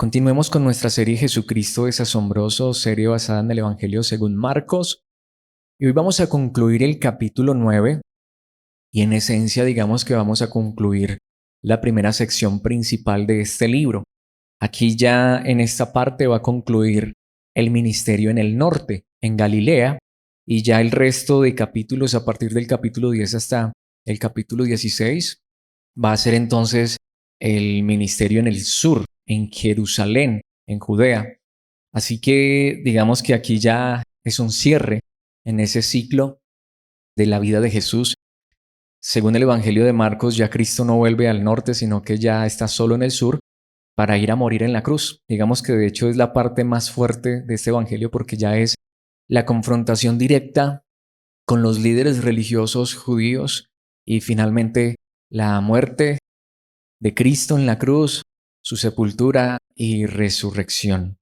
Continuemos con nuestra serie Jesucristo es asombroso, serie basada en el Evangelio según Marcos. Y hoy vamos a concluir el capítulo 9 y en esencia digamos que vamos a concluir la primera sección principal de este libro. Aquí ya en esta parte va a concluir el ministerio en el norte, en Galilea, y ya el resto de capítulos a partir del capítulo 10 hasta el capítulo 16 va a ser entonces el ministerio en el sur, en Jerusalén, en Judea. Así que digamos que aquí ya es un cierre en ese ciclo de la vida de Jesús. Según el Evangelio de Marcos, ya Cristo no vuelve al norte, sino que ya está solo en el sur para ir a morir en la cruz. Digamos que de hecho es la parte más fuerte de este Evangelio porque ya es la confrontación directa con los líderes religiosos judíos y finalmente la muerte de Cristo en la cruz, su sepultura y resurrección.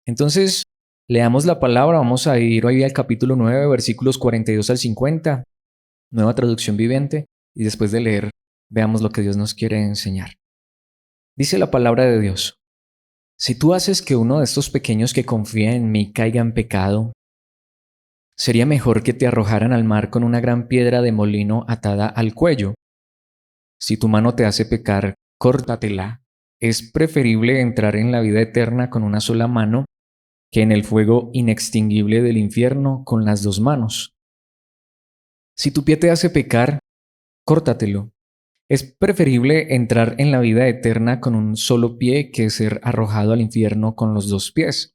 Entonces, leamos la palabra, vamos a ir hoy al capítulo 9, versículos 42 al 50, nueva traducción viviente, y después de leer, veamos lo que Dios nos quiere enseñar. Dice la palabra de Dios: si tú haces que uno de estos pequeños que confía en mí caiga en pecado, sería mejor que te arrojaran al mar con una gran piedra de molino atada al cuello. Si tu mano te hace pecar, córtatela. Es preferible entrar en la vida eterna con una sola mano que en el fuego inextinguible del infierno con las dos manos. Si tu pie te hace pecar, córtatelo. Es preferible entrar en la vida eterna con un solo pie que ser arrojado al infierno con los dos pies.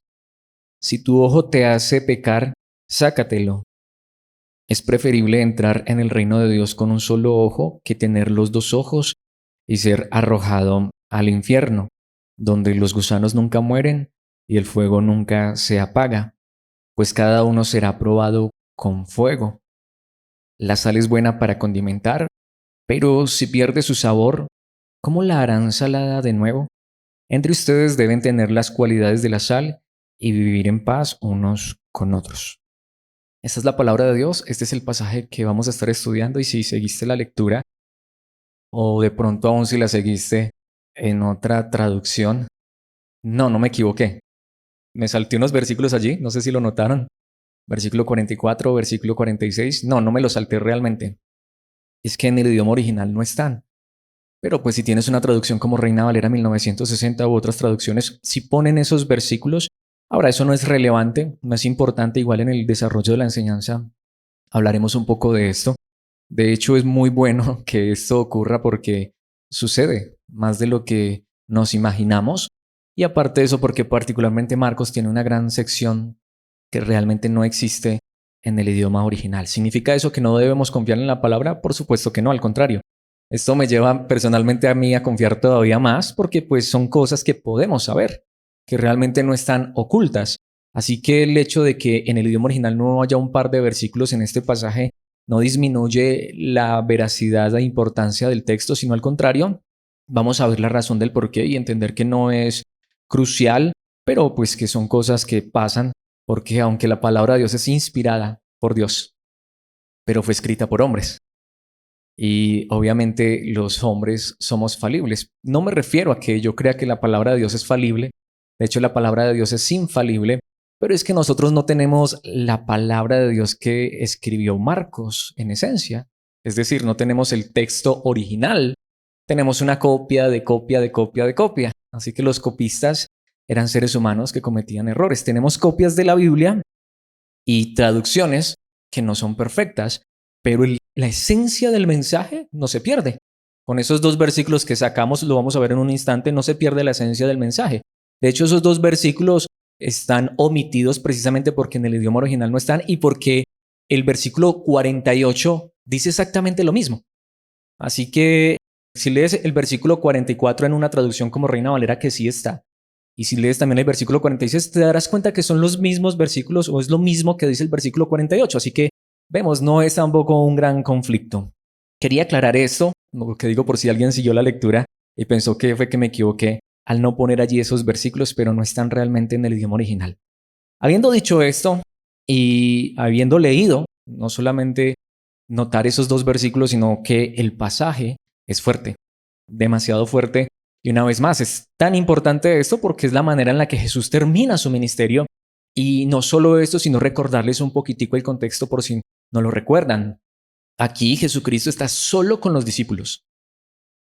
Si tu ojo te hace pecar, sácatelo. Es preferible entrar en el reino de Dios con un solo ojo que tener los dos ojos y ser arrojado al infierno, donde los gusanos nunca mueren y el fuego nunca se apaga, pues cada uno será probado con fuego. La sal es buena para condimentar, pero si pierde su sabor, ¿cómo la harán salada de nuevo? Entre ustedes deben tener las cualidades de la sal y vivir en paz unos con otros. Esta es la palabra de Dios, este es el pasaje que vamos a estar estudiando y si seguiste la lectura o de pronto aún si la seguiste en otra traducción, no me equivoqué. Me salté unos versículos allí, no sé si lo notaron. Versículo 44, versículo 46. No me lo salté realmente. Es que en el idioma original no están. Pero pues si tienes una traducción como Reina Valera 1960 u otras traducciones, si ponen esos versículos, ahora eso no es relevante, no es importante, igual en el desarrollo de la enseñanza hablaremos un poco de esto. De hecho es muy bueno que esto ocurra porque sucede más de lo que nos imaginamos y aparte de eso porque particularmente Marcos tiene una gran sección que realmente no existe en el idioma original. ¿Significa eso que no debemos confiar en la palabra? Por supuesto que no, al contrario. Esto me lleva personalmente a mí a confiar todavía más porque pues son cosas que podemos saber, que realmente no están ocultas. Así que el hecho de que en el idioma original no haya un par de versículos en este pasaje no disminuye la veracidad e importancia del texto, sino al contrario, vamos a ver la razón del porqué y entender que no es crucial, pero pues que son cosas que pasan porque aunque la palabra de Dios es inspirada por Dios, pero fue escrita por hombres. Y obviamente los hombres somos falibles. No me refiero a que yo crea que la palabra de Dios es falible. De hecho, la palabra de Dios es infalible. Pero es que nosotros no tenemos la palabra de Dios que escribió Marcos en esencia. Es decir, no tenemos el texto original. Tenemos una copia de copia de copia de copia. Así que los copistas eran seres humanos que cometían errores. Tenemos copias de la Biblia y traducciones que no son perfectas, pero la esencia del mensaje no se pierde. Con esos dos versículos que sacamos, lo vamos a ver en un instante, no se pierde la esencia del mensaje. De hecho, esos dos versículos están omitidos precisamente porque en el idioma original no están y porque el versículo 48 dice exactamente lo mismo. Así que si lees el versículo 44 en una traducción como Reina Valera, que sí está, y si lees también el versículo 46, te darás cuenta que son los mismos versículos o es lo mismo que dice el versículo 48. Así que vemos, no es tampoco un gran conflicto. Quería aclarar esto, lo que digo por si alguien siguió la lectura y pensó que fue que me equivoqué al no poner allí esos versículos, pero no están realmente en el idioma original. Habiendo dicho esto y habiendo leído, no solamente notar esos dos versículos, sino que el pasaje es fuerte, demasiado fuerte, Y una vez más, es tan importante esto porque es la manera en la que Jesús termina su ministerio. Y no solo esto, sino recordarles un poquitico el contexto por si no lo recuerdan. Aquí Jesucristo está solo con los discípulos.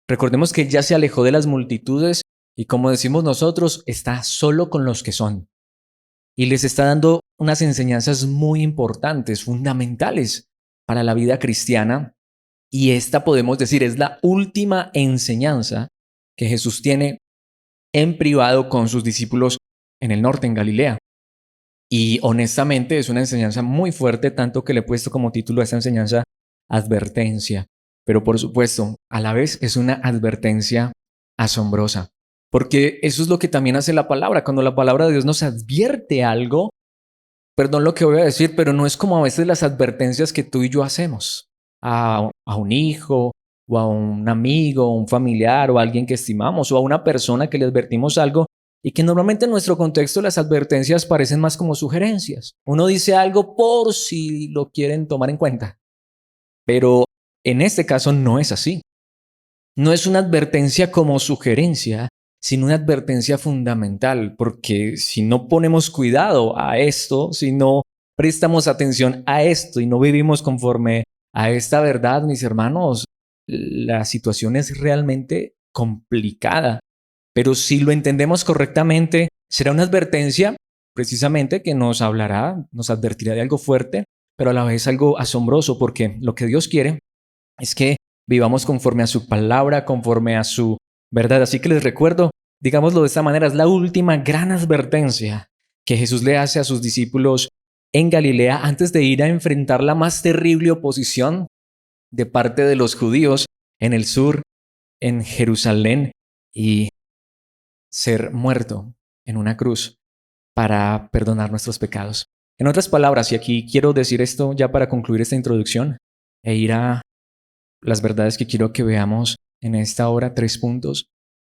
Recordemos que ya se alejó de las multitudes y, como decimos nosotros, está solo con los que son. Y les está dando unas enseñanzas muy importantes, fundamentales para la vida cristiana. Y esta, podemos decir, es la última enseñanza que Jesús tiene en privado con sus discípulos en el norte, en Galilea. Y honestamente es una enseñanza muy fuerte, tanto que le he puesto como título a esta enseñanza advertencia. Pero por supuesto, a la vez es una advertencia asombrosa. Porque eso es lo que también hace la palabra. Cuando la palabra de Dios nos advierte algo, perdón lo que voy a decir, pero no es como a veces las advertencias que tú y yo hacemos a un hijo o a un amigo, o un familiar o a alguien que estimamos o a una persona que le advertimos algo y que normalmente en nuestro contexto las advertencias parecen más como sugerencias. Uno dice algo por si lo quieren tomar en cuenta, pero en este caso no es así. No es una advertencia como sugerencia, sino una advertencia fundamental, porque si no ponemos cuidado a esto, si no prestamos atención a esto y no vivimos conforme a esta verdad, mis hermanos, la situación es realmente complicada. Pero si lo entendemos correctamente, será una advertencia precisamente que nos hablará, nos advertirá de algo fuerte, pero a la vez algo asombroso, porque lo que Dios quiere es que vivamos conforme a su palabra, conforme a su verdad. Así que les recuerdo, digámoslo de esta manera, es la última gran advertencia que Jesús le hace a sus discípulos en Galilea antes de ir a enfrentar la más terrible oposición de parte de los judíos en el sur, en Jerusalén, y ser muerto en una cruz para perdonar nuestros pecados. En otras palabras, y aquí quiero decir esto ya para concluir esta introducción e ir a las verdades que quiero que veamos en esta hora, 3 puntos.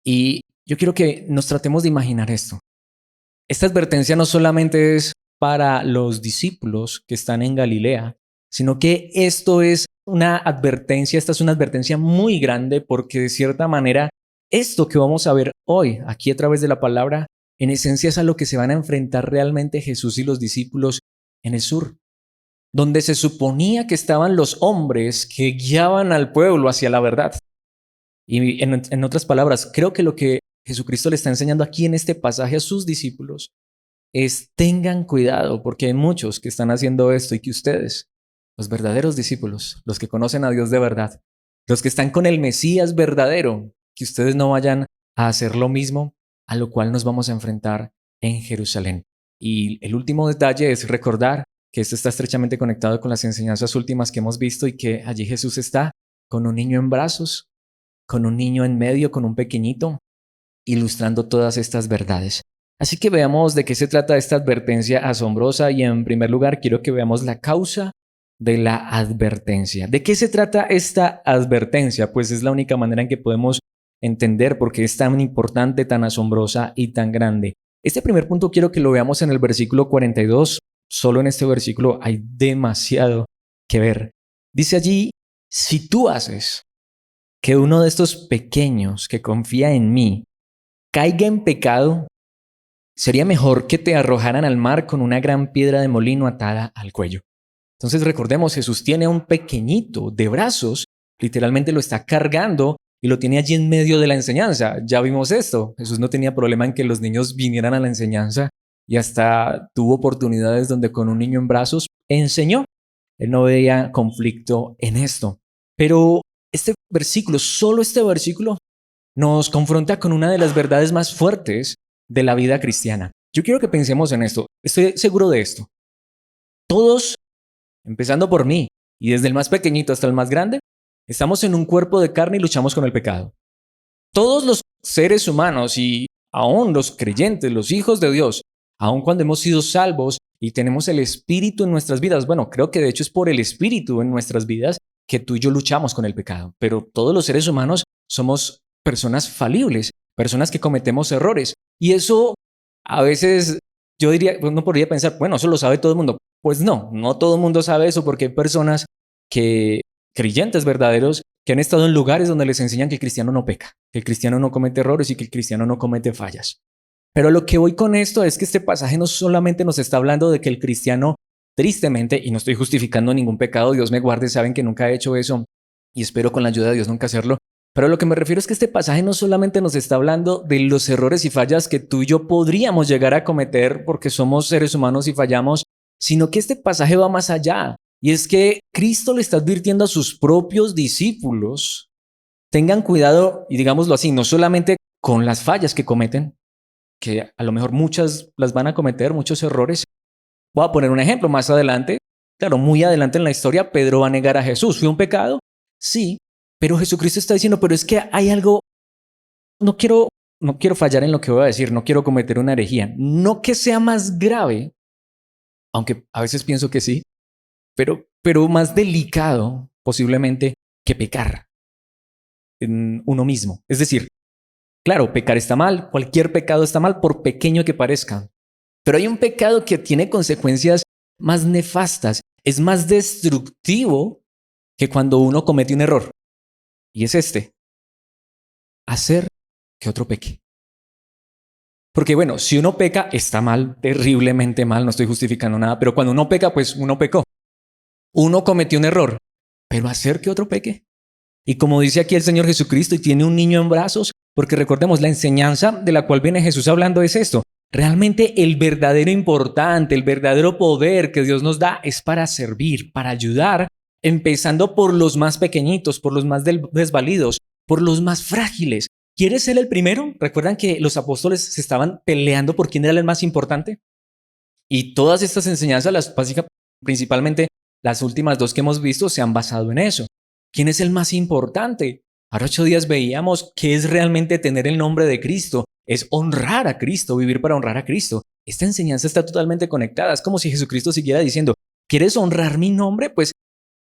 Y yo quiero que nos tratemos de imaginar esto. Esta advertencia no solamente es para los discípulos que están en Galilea, sino que esto es una advertencia, esta es una advertencia muy grande porque de cierta manera esto que vamos a ver hoy aquí a través de la palabra, en esencia es a lo que se van a enfrentar realmente Jesús y los discípulos en el sur, donde se suponía que estaban los hombres que guiaban al pueblo hacia la verdad. Y en otras palabras, creo que lo que Jesucristo le está enseñando aquí en este pasaje a sus discípulos es tengan cuidado porque hay muchos que están haciendo esto y que ustedes, los verdaderos discípulos, los que conocen a Dios de verdad, los que están con el Mesías verdadero, que ustedes no vayan a hacer lo mismo a lo cual nos vamos a enfrentar en Jerusalén. Y el último detalle es recordar que esto está estrechamente conectado con las enseñanzas últimas que hemos visto y que allí Jesús está con un niño en brazos, con un niño en medio, con un pequeñito, ilustrando todas estas verdades. Así que veamos de qué se trata esta advertencia asombrosa y en primer lugar quiero que veamos la causa de la advertencia. ¿De qué se trata esta advertencia? Pues es la única manera en que podemos entender por qué es tan importante, tan asombrosa y tan grande. Este primer punto quiero que lo veamos en el versículo 42. Solo en este versículo hay demasiado que ver. Dice allí, si tú haces que uno de estos pequeños que confía en mí caiga en pecado, sería mejor que te arrojaran al mar con una gran piedra de molino atada al cuello. Entonces recordemos, Jesús tiene a un pequeñito de brazos, literalmente lo está cargando y lo tiene allí en medio de la enseñanza. Ya vimos esto, Jesús no tenía problema en que los niños vinieran a la enseñanza y hasta tuvo oportunidades donde con un niño en brazos enseñó. Él no veía conflicto en esto. Pero este versículo, solo este versículo, nos confronta con una de las verdades más fuertes de la vida cristiana. Yo quiero que pensemos en esto. Estoy seguro de esto. Todos, empezando por mí, y desde el más pequeñito hasta el más grande, estamos en un cuerpo de carne y luchamos con el pecado. Todos los seres humanos y aún los creyentes, los hijos de Dios, aun cuando hemos sido salvos y tenemos el Espíritu en nuestras vidas, bueno, creo que de hecho es por el Espíritu en nuestras vidas que tú y yo luchamos con el pecado, pero todos los seres humanos somos personas falibles, personas que cometemos errores. Y eso a veces yo diría, uno podría pensar, bueno, eso lo sabe todo el mundo. Pues no, no todo el mundo sabe eso porque hay personas que creyentes verdaderos que han estado en lugares donde les enseñan que el cristiano no peca, que el cristiano no comete errores y que el cristiano no comete fallas. Pero lo que voy con esto es que este pasaje no solamente nos está hablando de que el cristiano, tristemente, y no estoy justificando ningún pecado, Dios me guarde, saben que nunca he hecho eso y espero con la ayuda de Dios nunca hacerlo, pero lo que me refiero es que este pasaje no solamente nos está hablando de los errores y fallas que tú y yo podríamos llegar a cometer porque somos seres humanos y fallamos, sino que este pasaje va más allá. Y es que Cristo le está advirtiendo a sus propios discípulos, tengan cuidado, y digámoslo así, no solamente con las fallas que cometen, que a lo mejor muchas las van a cometer, muchos errores. Voy a poner un ejemplo más adelante. Claro, muy adelante en la historia, Pedro va a negar a Jesús. ¿Fue un pecado? Sí, pero Jesucristo está diciendo, pero es que hay algo, no quiero fallar en lo que voy a decir, no quiero cometer una herejía. No que sea más grave, aunque a veces pienso que sí, pero más delicado posiblemente que pecar en uno mismo. Es decir, claro, pecar está mal, cualquier pecado está mal por pequeño que parezca, pero hay un pecado que tiene consecuencias más nefastas, es más destructivo que cuando uno comete un error. Y es este, hacer que otro peque. Porque bueno, si uno peca, está mal, terriblemente mal, no estoy justificando nada, pero cuando uno peca, pues uno pecó. Uno cometió un error, pero hacer que otro peque. Y como dice aquí el Señor Jesucristo, y tiene un niño en brazos, porque recordemos, la enseñanza de la cual viene Jesús hablando es esto. Realmente el verdadero importante, el verdadero poder que Dios nos da es para servir, para ayudar, empezando por los más pequeñitos, por los más desvalidos, por los más frágiles. ¿Quieres ser el primero? ¿Recuerdan que los apóstoles se estaban peleando por quién era el más importante? Y todas estas enseñanzas, principalmente las últimas dos que hemos visto, se han basado en eso. ¿Quién es el más importante? Ahora 8 días veíamos qué es realmente tener el nombre de Cristo. Es honrar a Cristo, vivir para honrar a Cristo. Esta enseñanza está totalmente conectada. Es como si Jesucristo siguiera diciendo, ¿quieres honrar mi nombre? Pues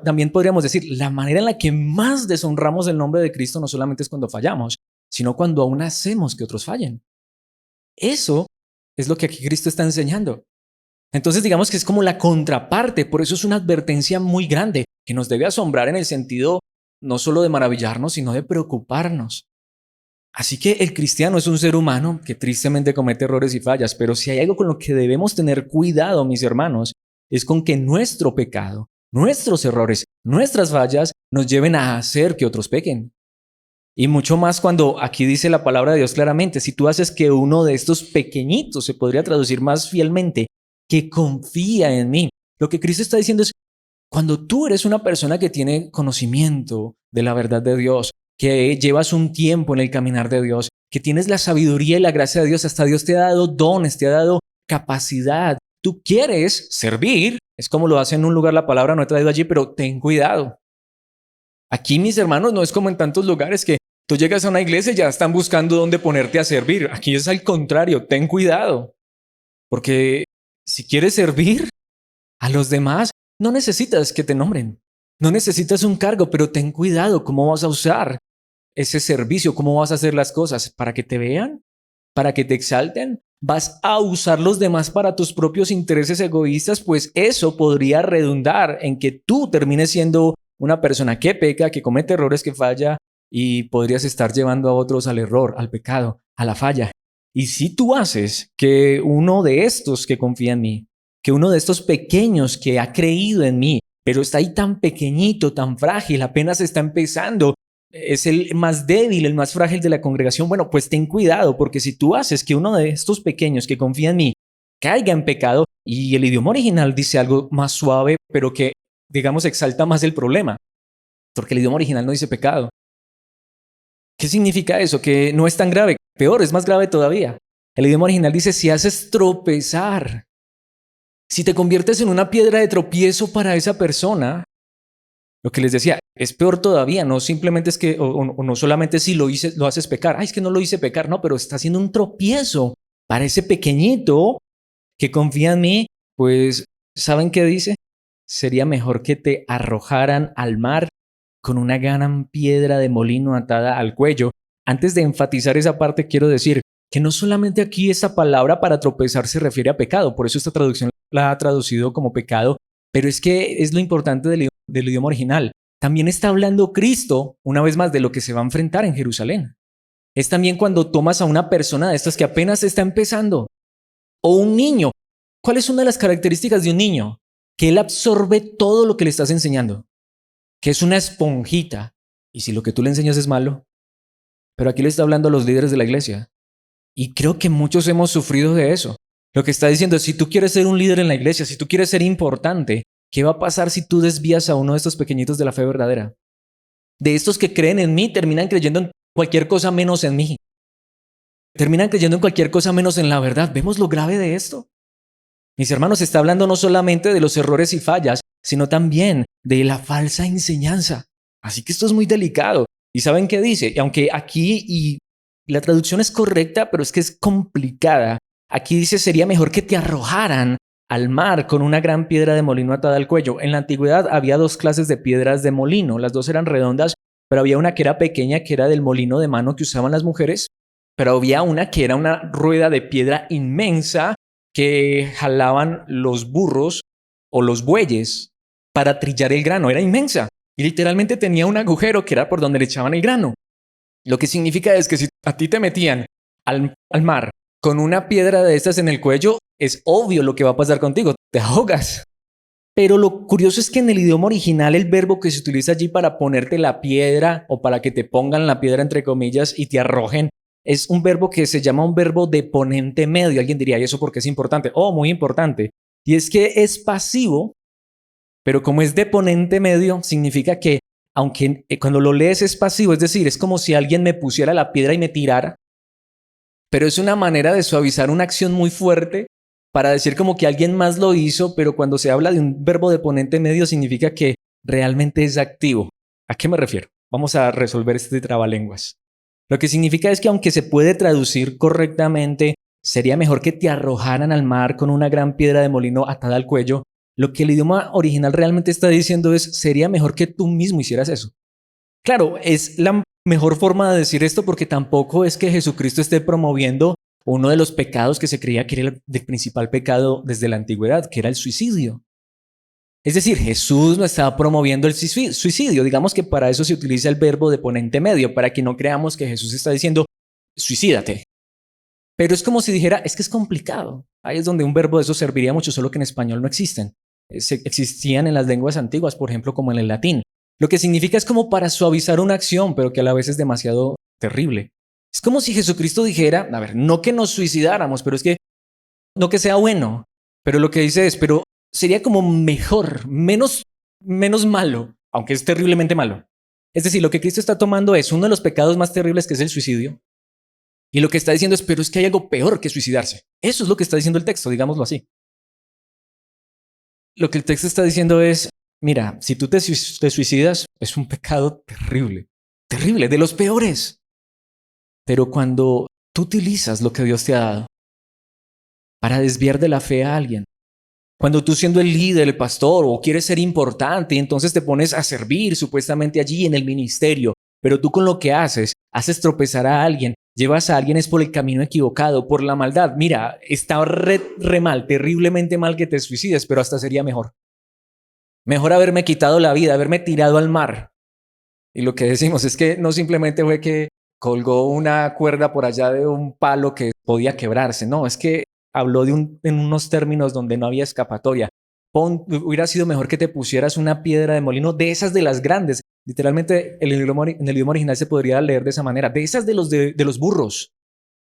también podríamos decir, la manera en la que más deshonramos el nombre de Cristo no solamente es cuando fallamos, sino cuando aún hacemos que otros fallen. Eso es lo que aquí Cristo está enseñando. Entonces digamos que es como la contraparte, por eso es una advertencia muy grande que nos debe asombrar en el sentido no solo de maravillarnos, sino de preocuparnos. Así que el cristiano es un ser humano que tristemente comete errores y fallas, pero si hay algo con lo que debemos tener cuidado, mis hermanos, es con que nuestro pecado, nuestros errores, nuestras fallas nos lleven a hacer que otros pequen. Y mucho más cuando aquí dice la palabra de Dios claramente, si tú haces que uno de estos pequeñitos, se podría traducir más fielmente, que confía en mí. Lo que Cristo está diciendo es, cuando tú eres una persona que tiene conocimiento de la verdad de Dios, que llevas un tiempo en el caminar de Dios, que tienes la sabiduría y la gracia de Dios, hasta Dios te ha dado dones, te ha dado capacidad. Tú quieres servir, es como lo hace en un lugar la palabra, no he traído allí, pero ten cuidado. Aquí, mis hermanos, no es como en tantos lugares que tú llegas a una iglesia y ya están buscando dónde ponerte a servir. Aquí es al contrario, ten cuidado. Porque si quieres servir a los demás, no necesitas que te nombren. No necesitas un cargo, pero ten cuidado cómo vas a usar ese servicio, cómo vas a hacer las cosas. ¿Para que te vean? ¿Para que te exalten? ¿Vas a usar los demás para tus propios intereses egoístas? Pues eso podría redundar en que tú termines siendo una persona que peca, que comete errores, que falla y podrías estar llevando a otros al error, al pecado, a la falla. Y si tú haces que uno de estos que confía en mí, que uno de estos pequeños que ha creído en mí, pero está ahí tan pequeñito, tan frágil, apenas está empezando, es el más débil, el más frágil de la congregación, bueno, pues ten cuidado, porque si tú haces que uno de estos pequeños que confía en mí caiga en pecado, y el idioma original dice algo más suave, pero que, digamos, exalta más el problema, porque el idioma original no dice pecado. ¿Qué significa eso? Que no es tan grave, peor, es más grave todavía. El idioma original dice, si haces tropezar, si te conviertes en una piedra de tropiezo para esa persona, lo que les decía, es peor todavía, no simplemente es que, o no solamente si lo haces pecar, es que no lo hice pecar, no, pero está haciendo un tropiezo para ese pequeñito que confía en mí, pues, ¿saben qué dice? Sería mejor que te arrojaran al mar con una gran piedra de molino atada al cuello. Antes de enfatizar esa parte, quiero decir que no solamente aquí esa palabra para tropezar se refiere a pecado, por eso esta traducción la ha traducido como pecado, pero es que es lo importante del idioma original. también está hablando Cristo, una vez más, de lo que se va a enfrentar en Jerusalén. Es también cuando tomas a una persona de estas que apenas está empezando, o un niño. ¿Cuál es una de las características de un niño? Que él absorbe todo lo que le estás enseñando, que es una esponjita. Y si lo que tú le enseñas es malo, pero aquí le está hablando a los líderes de la iglesia. Y creo que muchos hemos sufrido de eso. Lo que está diciendo es, si tú quieres ser un líder en la iglesia, si tú quieres ser importante, ¿qué va a pasar si tú desvías a uno de estos pequeñitos de la fe verdadera? De estos que creen en mí, terminan creyendo en cualquier cosa menos en mí. Terminan creyendo en cualquier cosa menos en la verdad. ¿Vemos lo grave de esto? Mis hermanos, está hablando no solamente de los errores y fallas, sino también de la falsa enseñanza. Así que esto es muy delicado. ¿Y saben qué dice? Y aunque aquí, y la traducción es correcta, pero es que es complicada. Aquí dice, sería mejor que te arrojaran al mar con una gran piedra de molino atada al cuello. En la antigüedad había dos clases de piedras de molino. Las dos eran redondas, pero había una que era pequeña, que era del molino de mano que usaban las mujeres. Pero había una que era una rueda de piedra inmensa que jalaban los burros o los bueyes para trillar el grano. Era inmensa y literalmente tenía un agujero que era por donde le echaban el grano. Lo que significa es que si a ti te metían al mar con una piedra de estas en el cuello, es obvio lo que va a pasar contigo, te ahogas. Pero lo curioso es que en el idioma original el verbo que se utiliza allí para ponerte la piedra o para que te pongan la piedra entre comillas y te arrojen es un verbo que se llama un verbo de ponente medio. Alguien diría, ¿y eso por qué es importante? Oh, muy importante. Y es que es pasivo, pero como es de ponente medio, significa que aunque cuando lo lees es pasivo, es decir, es como si alguien me pusiera la piedra y me tirara, pero es una manera de suavizar una acción muy fuerte para decir como que alguien más lo hizo, pero cuando se habla de un verbo de ponente medio significa que realmente es activo. ¿A qué me refiero? Vamos a resolver este trabalenguas. Lo que significa es que aunque se puede traducir correctamente, sería mejor que te arrojaran al mar con una gran piedra de molino atada al cuello. Lo que el idioma original realmente está diciendo es, sería mejor que tú mismo hicieras eso. Claro, es la mejor forma de decir esto porque tampoco es que Jesucristo esté promoviendo uno de los pecados que se creía que era el principal pecado desde la antigüedad, que era el suicidio. Es decir, Jesús no estaba promoviendo el suicidio. Digamos que para eso se utiliza el verbo de ponente medio, para que no creamos que Jesús está diciendo, suicídate. Pero es como si dijera, es que es complicado. Ahí es donde un verbo de eso serviría mucho, solo que en español no existen. Existían en las lenguas antiguas, por ejemplo, como en el latín. Lo que significa es como para suavizar una acción, pero que a la vez es demasiado terrible. Es como si Jesucristo dijera, a ver, no que nos suicidáramos, pero es que no que sea bueno, pero lo que dice es, pero sería como mejor, menos malo, aunque es terriblemente malo. Es decir, lo que Cristo está tomando es uno de los pecados más terribles, que es el suicidio, y lo que está diciendo es, pero es que hay algo peor que suicidarse. Eso es lo que está diciendo el texto, digámoslo así. Lo que el texto está diciendo es, mira, si tú te suicidas, es un pecado terrible, terrible, de los peores. Pero cuando tú utilizas lo que Dios te ha dado para desviar de la fe a alguien, cuando tú siendo el líder, el pastor o quieres ser importante, entonces te pones a servir supuestamente allí en el ministerio, pero tú con lo que haces tropezar a alguien, llevas a alguien es por el camino equivocado, por la maldad. Mira, está re mal, terriblemente mal que te suicides, pero hasta sería mejor. Mejor haberme quitado la vida, haberme tirado al mar. Y lo que decimos es que no simplemente fue que colgó una cuerda por allá de un palo que podía quebrarse, no, es que habló en unos términos donde no había escapatoria. Hubiera sido mejor que te pusieras una piedra de molino, de esas de las grandes. Literalmente en el idioma original se podría leer de esa manera, de esas de los burros,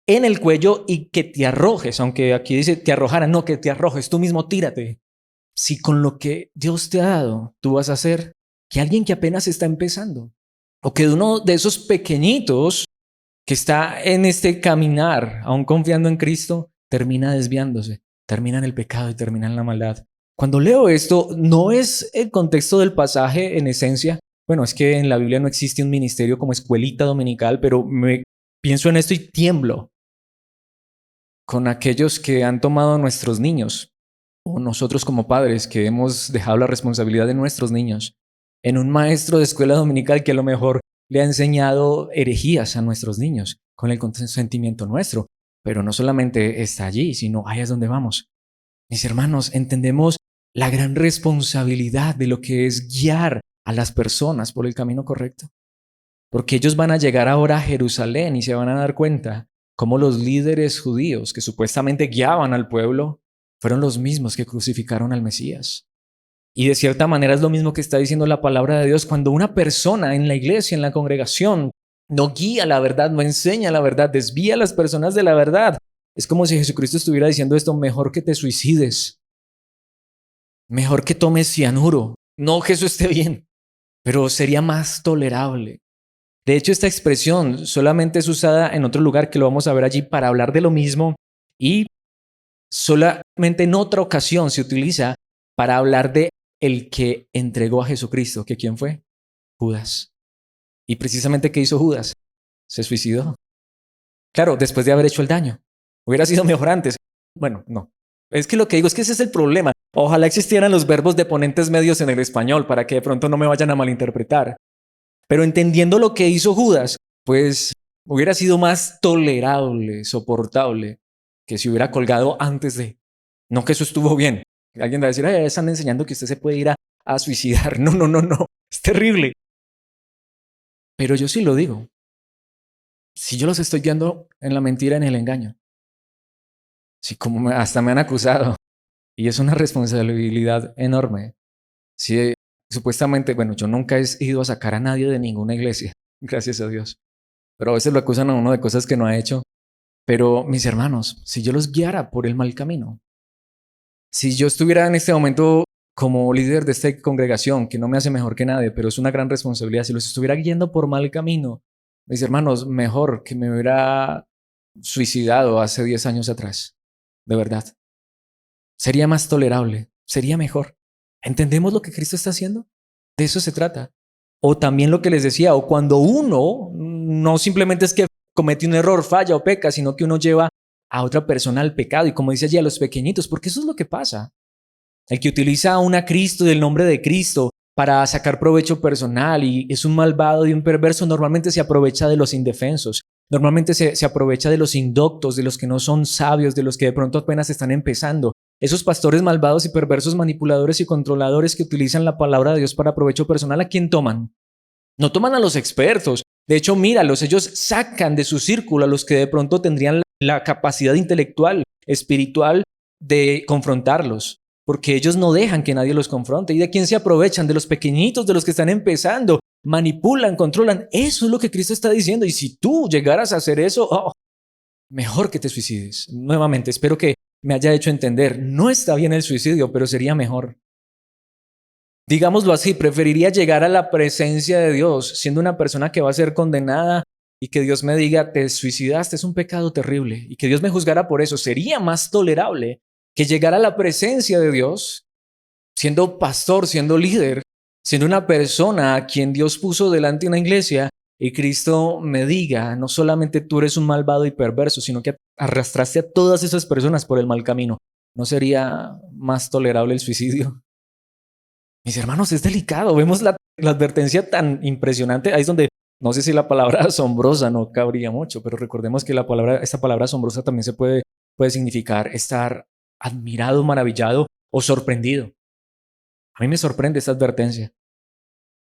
en el cuello y que te arrojes, aunque aquí dice te arrojaran, no, que te arrojes, tú mismo tírate. Si con lo que Dios te ha dado tú vas a hacer que alguien que apenas está empezando, o que uno de esos pequeñitos que está en este caminar, aún confiando en Cristo, termina desviándose, termina en el pecado y termina en la maldad. Cuando leo esto, no es el contexto del pasaje en esencia. Bueno, es que en la Biblia no existe un ministerio como escuelita dominical, pero me pienso en esto y tiemblo con aquellos que han tomado a nuestros niños, o nosotros como padres que hemos dejado la responsabilidad de nuestros niños en un maestro de escuela dominical que a lo mejor le ha enseñado herejías a nuestros niños con el consentimiento nuestro. Pero no solamente está allí, sino ahí es donde vamos. Mis hermanos, entendemos la gran responsabilidad de lo que es guiar a las personas por el camino correcto. Porque ellos van a llegar ahora a Jerusalén y se van a dar cuenta cómo los líderes judíos que supuestamente guiaban al pueblo fueron los mismos que crucificaron al Mesías. Y de cierta manera es lo mismo que está diciendo la palabra de Dios. Cuando una persona en la iglesia, en la congregación, no guía la verdad, no enseña la verdad, desvía a las personas de la verdad, es como si Jesucristo estuviera diciendo esto: mejor que te suicides, mejor que tomes cianuro. No que eso esté bien, pero sería más tolerable. De hecho, esta expresión solamente es usada en otro lugar, que lo vamos a ver allí, para hablar de lo mismo, y solamente en otra ocasión se utiliza para hablar de el que entregó a Jesucristo. ¿Que quién fue? Judas. Y precisamente, ¿qué hizo Judas? Se suicidó. Claro, después de haber hecho el daño. Hubiera sido mejor antes. Bueno, no. Es que lo que digo es que ese es el problema. Ojalá existieran los verbos de ponentes medios en el español para que de pronto no me vayan a malinterpretar. Pero entendiendo lo que hizo Judas, pues hubiera sido más tolerable, soportable, que si hubiera colgado antes de. No que eso estuvo bien. Alguien va a decir: ay, están enseñando que usted se puede ir a suicidar. No, no, no, no. Es terrible. Pero yo sí lo digo. Si yo los estoy guiando en la mentira, en el engaño. Si como hasta me han acusado. Y es una responsabilidad enorme. Si supuestamente, bueno, yo nunca he ido a sacar a nadie de ninguna iglesia, gracias a Dios. Pero a veces lo acusan a uno de cosas que no ha hecho. Pero mis hermanos, si yo los guiara por el mal camino, si yo estuviera en este momento como líder de esta congregación, que no me hace mejor que nadie, pero es una gran responsabilidad, si los estuviera guiando por mal camino, mis hermanos, mejor que me hubiera suicidado hace 10 años atrás, de verdad. Sería más tolerable, sería mejor. ¿Entendemos lo que Cristo está haciendo? De eso se trata. O también lo que les decía, o cuando uno no simplemente es que comete un error, falla o peca, sino que uno lleva a otra persona al pecado, y como dice allí, a los pequeñitos, porque eso es lo que pasa. El que utiliza a una Cristo del nombre de Cristo para sacar provecho personal y es un malvado y un perverso, normalmente se aprovecha de los indefensos, normalmente se aprovecha de los indoctos, de los que no son sabios, de los que de pronto apenas están empezando. Esos pastores malvados y perversos, manipuladores y controladores que utilizan la palabra de Dios para provecho personal, ¿a quién toman? No toman a los expertos. De hecho, míralos, ellos sacan de su círculo a los que de pronto tendrían la capacidad intelectual, espiritual de confrontarlos, porque ellos no dejan que nadie los confronte. ¿Y de quién se aprovechan? De los pequeñitos, de los que están empezando, manipulan, controlan. Eso es lo que Cristo está diciendo. Y si tú llegaras a hacer eso, mejor que te suicides. Nuevamente, espero que me haya hecho entender. No está bien el suicidio, pero sería mejor. Digámoslo así, preferiría llegar a la presencia de Dios siendo una persona que va a ser condenada y que Dios me diga: te suicidaste, es un pecado terrible, y que Dios me juzgara por eso. Sería más tolerable que llegar a la presencia de Dios siendo pastor, siendo líder, siendo una persona a quien Dios puso delante de una iglesia, y Cristo me diga: no solamente tú eres un malvado y perverso, sino que arrastraste a todas esas personas por el mal camino. ¿No sería más tolerable el suicidio? Mis hermanos, es delicado. Vemos la advertencia tan impresionante. Ahí es donde, no sé si la palabra asombrosa no cabría mucho, pero recordemos que esta palabra asombrosa también puede significar estar admirado, maravillado o sorprendido. A mí me sorprende esta advertencia.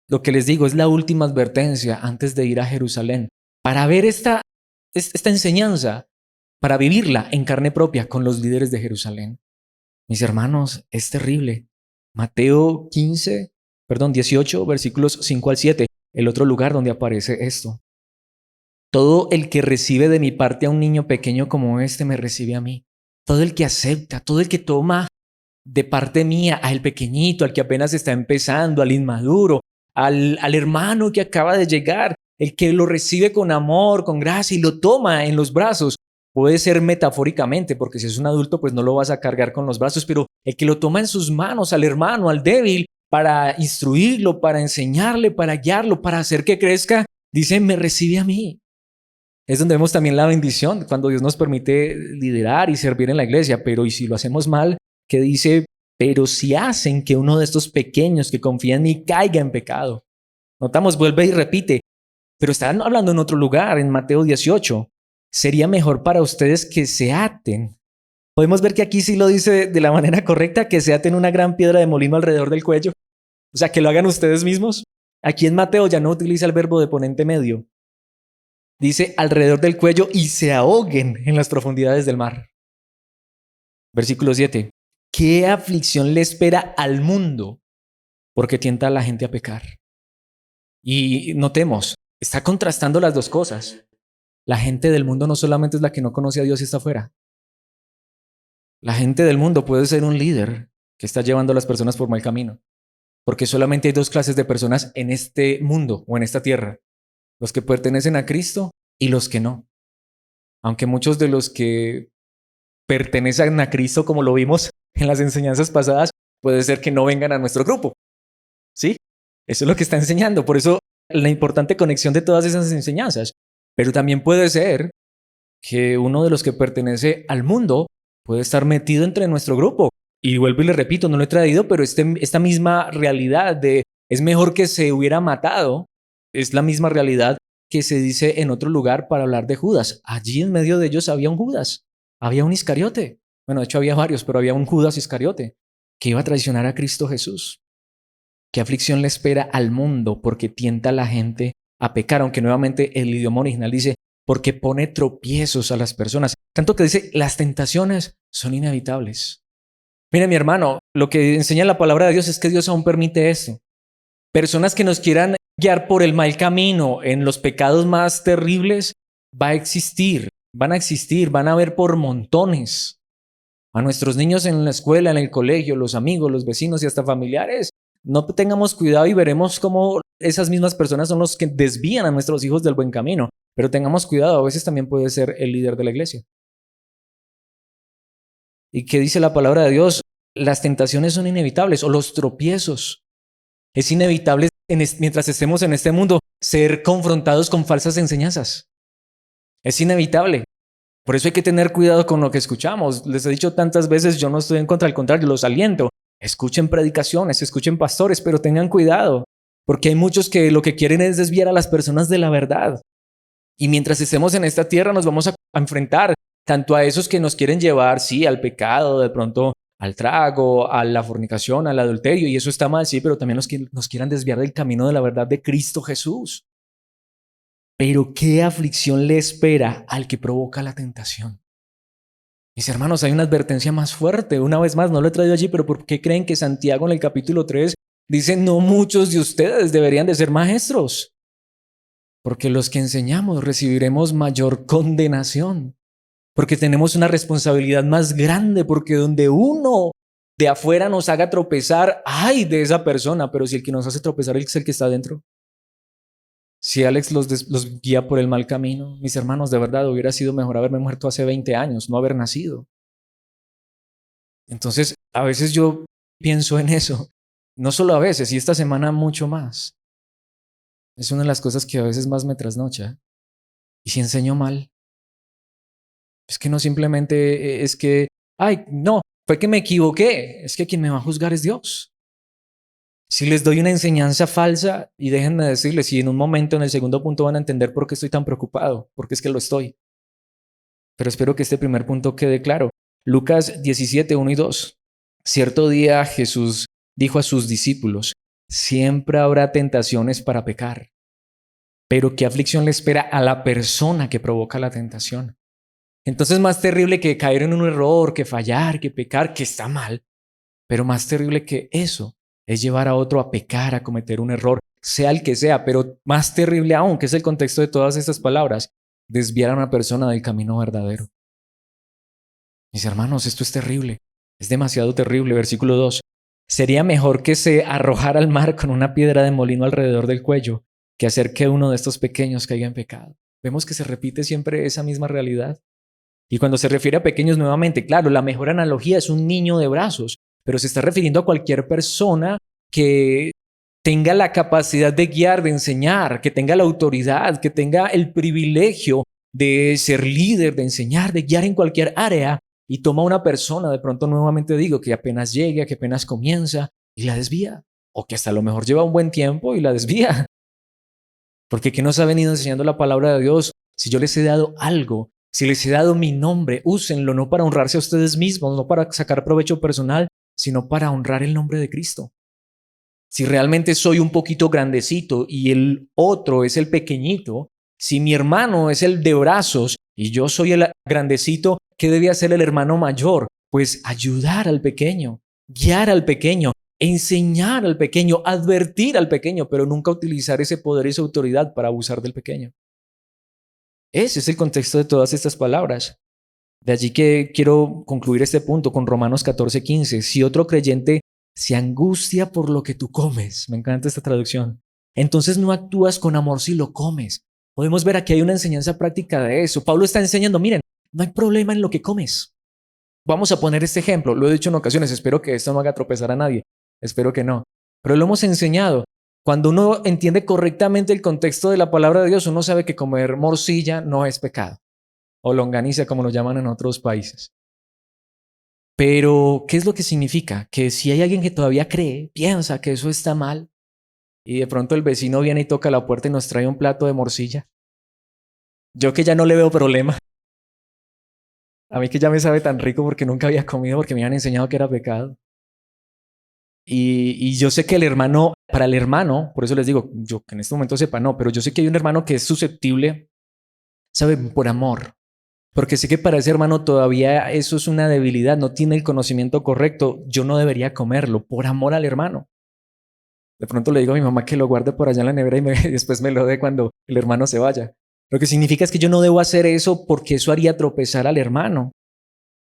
Lo que les digo es la última advertencia antes de ir a Jerusalén, para ver esta enseñanza, para vivirla en carne propia con los líderes de Jerusalén. Mis hermanos, es terrible. Mateo 18, versículos 5 al 7, el otro lugar donde aparece esto. Todo el que recibe de mi parte a un niño pequeño como este me recibe a mí. Todo el que acepta, todo el que toma de parte mía al pequeñito, al que apenas está empezando, al inmaduro, al hermano que acaba de llegar, el que lo recibe con amor, con gracia y lo toma en los brazos. Puede ser metafóricamente, porque si es un adulto, pues no lo vas a cargar con los brazos, pero el que lo toma en sus manos, al hermano, al débil, para instruirlo, para enseñarle, para guiarlo, para hacer que crezca, dice: me recibe a mí. Es donde vemos también la bendición, cuando Dios nos permite liderar y servir en la iglesia. Pero ¿y si lo hacemos mal? Que dice: pero si hacen que uno de estos pequeños que confían en mí caiga en pecado. Notamos, vuelve y repite, pero están hablando en otro lugar, en Mateo 18. Sería mejor para ustedes que se aten. Podemos ver que aquí sí lo dice de la manera correcta, que se aten una gran piedra de molino alrededor del cuello. O sea, que lo hagan ustedes mismos. Aquí en Mateo ya no utiliza el verbo de ponente medio. Dice alrededor del cuello y se ahoguen en las profundidades del mar. Versículo 7. ¿Qué aflicción le espera al mundo? Porque tienta a la gente a pecar. Y notemos, está contrastando las dos cosas. La gente del mundo no solamente es la que no conoce a Dios y está afuera. La gente del mundo puede ser un líder que está llevando a las personas por mal camino. Porque solamente hay dos clases de personas en este mundo o en esta tierra. Los que pertenecen a Cristo y los que no. Aunque muchos de los que pertenecen a Cristo, como lo vimos en las enseñanzas pasadas, puede ser que no vengan a nuestro grupo. ¿Sí? Eso es lo que está enseñando. Por eso la importante conexión de todas esas enseñanzas. Pero también puede ser que uno de los que pertenece al mundo puede estar metido entre nuestro grupo. Y vuelvo y le repito, no lo he traído, pero esta misma realidad de es mejor que se hubiera matado, es la misma realidad que se dice en otro lugar para hablar de Judas. Allí en medio de ellos había un Judas, había un Iscariote. Bueno, de hecho había varios, pero había un Judas Iscariote que iba a traicionar a Cristo Jesús. ¿Qué aflicción le espera al mundo porque tienta a la gente a pecar? Aunque nuevamente el idioma original dice porque pone tropiezos a las personas. Tanto que dice, las tentaciones son inevitables. Mire, mi hermano, lo que enseña la palabra de Dios es que Dios aún permite esto. Personas que nos quieran guiar por el mal camino en los pecados más terribles, va a existir, van a existir, van a haber por montones. A nuestros niños en la escuela, en el colegio, los amigos, los vecinos y hasta familiares, no tengamos cuidado y veremos cómo esas mismas personas son los que desvían a nuestros hijos del buen camino. Pero tengamos cuidado, a veces también puede ser el líder de la iglesia. ¿Y qué dice la palabra de Dios? Las tentaciones son inevitables o los tropiezos. Es inevitable mientras estemos en este mundo ser confrontados con falsas enseñanzas. Es inevitable. Por eso hay que tener cuidado con lo que escuchamos. Les he dicho tantas veces, yo no estoy en contra, al contrario, los aliento. Escuchen predicaciones, escuchen pastores, pero tengan cuidado, porque hay muchos que lo que quieren es desviar a las personas de la verdad. Y mientras estemos en esta tierra nos vamos a enfrentar tanto a esos que nos quieren llevar, sí, al pecado, de pronto al trago, a la fornicación, al adulterio, y eso está mal, sí, pero también los que nos quieran desviar del camino de la verdad de Cristo Jesús. Pero ¿qué aflicción le espera al que provoca la tentación? Mis hermanos, hay una advertencia más fuerte. Una vez más, no lo he traído allí, pero ¿por qué creen que Santiago en el capítulo 3 dice no muchos de ustedes deberían de ser maestros? Porque los que enseñamos recibiremos mayor condenación. Porque tenemos una responsabilidad más grande, porque donde uno de afuera nos haga tropezar, ay de esa persona, pero si el que nos hace tropezar es el que está dentro. Si Alex los guía por el mal camino, mis hermanos, de verdad hubiera sido mejor haberme muerto hace 20 años, no haber nacido. Entonces, a veces yo pienso en eso, no solo a veces, y esta semana mucho más. Es una de las cosas que a veces más me trasnocha. ¿Y si enseño mal? Es que no simplemente es que, ay, no, fue que me equivoqué. Es que quien me va a juzgar es Dios. Si les doy una enseñanza falsa, y déjenme decirles, si en un momento, en el segundo punto, van a entender por qué estoy tan preocupado, porque es que lo estoy. Pero espero que este primer punto quede claro. Lucas 17, 1 y 2. Cierto día Jesús dijo a sus discípulos, siempre habrá tentaciones para pecar, pero ¿qué aflicción le espera a la persona que provoca la tentación? Entonces, más terrible que caer en un error, que fallar, que pecar, que está mal, pero más terrible que eso es llevar a otro a pecar, a cometer un error, sea el que sea, pero más terrible aún, que es el contexto de todas estas palabras, desviar a una persona del camino verdadero. Mis hermanos, esto es terrible, es demasiado terrible. Versículo 2. Sería mejor que se arrojara al mar con una piedra de molino alrededor del cuello que hacer que uno de estos pequeños caiga en pecado. Vemos que se repite siempre esa misma realidad. Y cuando se refiere a pequeños nuevamente, claro, la mejor analogía es un niño de brazos, pero se está refiriendo a cualquier persona que tenga la capacidad de guiar, de enseñar, que tenga la autoridad, que tenga el privilegio de ser líder, de enseñar, de guiar en cualquier área, y toma una persona, de pronto nuevamente digo, que apenas llega, que apenas comienza y la desvía, o que hasta a lo mejor lleva un buen tiempo y la desvía. Porque ¿qué nos ha venido enseñando la palabra de Dios? Si yo les he dado algo, si les he dado mi nombre, úsenlo no para honrarse a ustedes mismos, no para sacar provecho personal, sino para honrar el nombre de Cristo. Si realmente soy un poquito grandecito y el otro es el pequeñito, si mi hermano es el de brazos y yo soy el grandecito, ¿qué debe hacer el hermano mayor? Pues ayudar al pequeño, guiar al pequeño, enseñar al pequeño, advertir al pequeño, pero nunca utilizar ese poder y esa autoridad para abusar del pequeño. Ese es el contexto de todas estas palabras. De allí que quiero concluir este punto con Romanos 14:15. Si otro creyente se angustia por lo que tú comes, me encanta esta traducción, entonces no actúas con amor si lo comes. Podemos ver aquí hay una enseñanza práctica de eso. Pablo está enseñando, miren, no hay problema en lo que comes. Vamos a poner este ejemplo, lo he dicho en ocasiones, espero que esto no haga tropezar a nadie, espero que no, pero lo hemos enseñado. Cuando uno entiende correctamente el contexto de la palabra de Dios, uno sabe que comer morcilla no es pecado, o longaniza como lo llaman en otros países. Pero, ¿qué es lo que significa? Que si hay alguien que todavía cree, piensa que eso está mal, y de pronto el vecino viene y toca la puerta y nos trae un plato de morcilla, yo que ya no le veo problema, a mí que ya me sabe tan rico porque nunca había comido, porque me habían enseñado que era pecado. Y yo sé que el hermano, para el hermano, por eso les digo, yo que en este momento sepa, no, pero yo sé que hay un hermano que es susceptible, sabe, por amor. Porque sé que para ese hermano todavía eso es una debilidad, no tiene el conocimiento correcto, yo no debería comerlo, por amor al hermano. De pronto le digo a mi mamá que lo guarde por allá en la nevera y después me lo dé cuando el hermano se vaya. Lo que significa es que yo no debo hacer eso porque eso haría tropezar al hermano.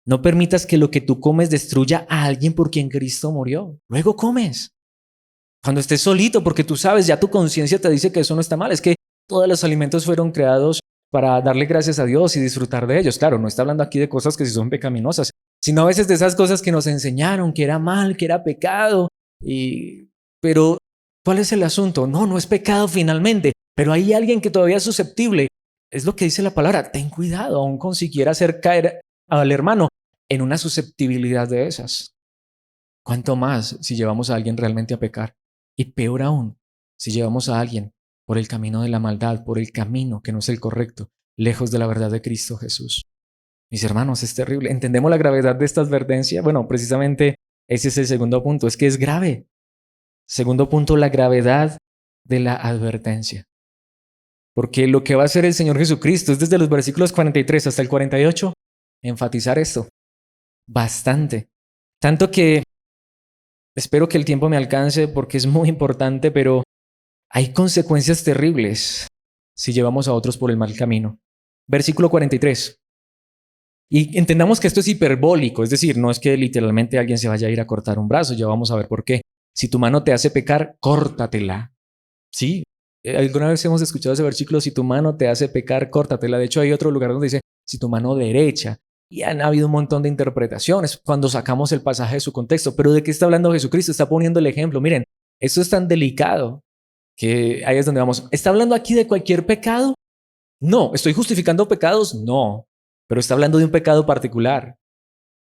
No permitas que lo que tú comes destruya a alguien por quien Cristo murió. Luego comes. Cuando estés solito, porque tú sabes, ya tu conciencia te dice que eso no está mal. Es que todos los alimentos fueron creados para darle gracias a Dios y disfrutar de ellos. Claro, no está hablando aquí de cosas que sí son pecaminosas, sino a veces de esas cosas que nos enseñaron, que era mal, que era pecado. Pero, ¿cuál es el asunto? No, no es pecado finalmente, pero hay alguien que todavía es susceptible. Es lo que dice la palabra. Ten cuidado, aun con siquiera hacer caer al hermano en una susceptibilidad de esas. ¿Cuánto más si llevamos a alguien realmente a pecar? Y peor aún, si llevamos a alguien por el camino de la maldad, por el camino que no es el correcto, lejos de la verdad de Cristo Jesús. Mis hermanos, es terrible. ¿Entendemos la gravedad de esta advertencia? Bueno, precisamente ese es el segundo punto, es que es grave. Segundo punto, la gravedad de la advertencia. Porque lo que va a hacer el Señor Jesucristo es desde los versículos 43 hasta el 48, enfatizar esto bastante. Tanto que espero que el tiempo me alcance porque es muy importante, pero hay consecuencias terribles si llevamos a otros por el mal camino. Versículo 43. Y entendamos que esto es hiperbólico, es decir, no es que literalmente alguien se vaya a ir a cortar un brazo, ya vamos a ver por qué. Si tu mano te hace pecar, córtatela. Sí, alguna vez hemos escuchado ese versículo, si tu mano te hace pecar, córtatela. De hecho, hay otro lugar donde dice, si tu mano derecha. Y han habido un montón de interpretaciones cuando sacamos el pasaje de su contexto. Pero ¿de qué está hablando Jesucristo? Está poniendo el ejemplo. Miren, esto es tan delicado que ahí es donde vamos. ¿Está hablando aquí de cualquier pecado? No. ¿Estoy justificando pecados? No. Pero está hablando de un pecado particular.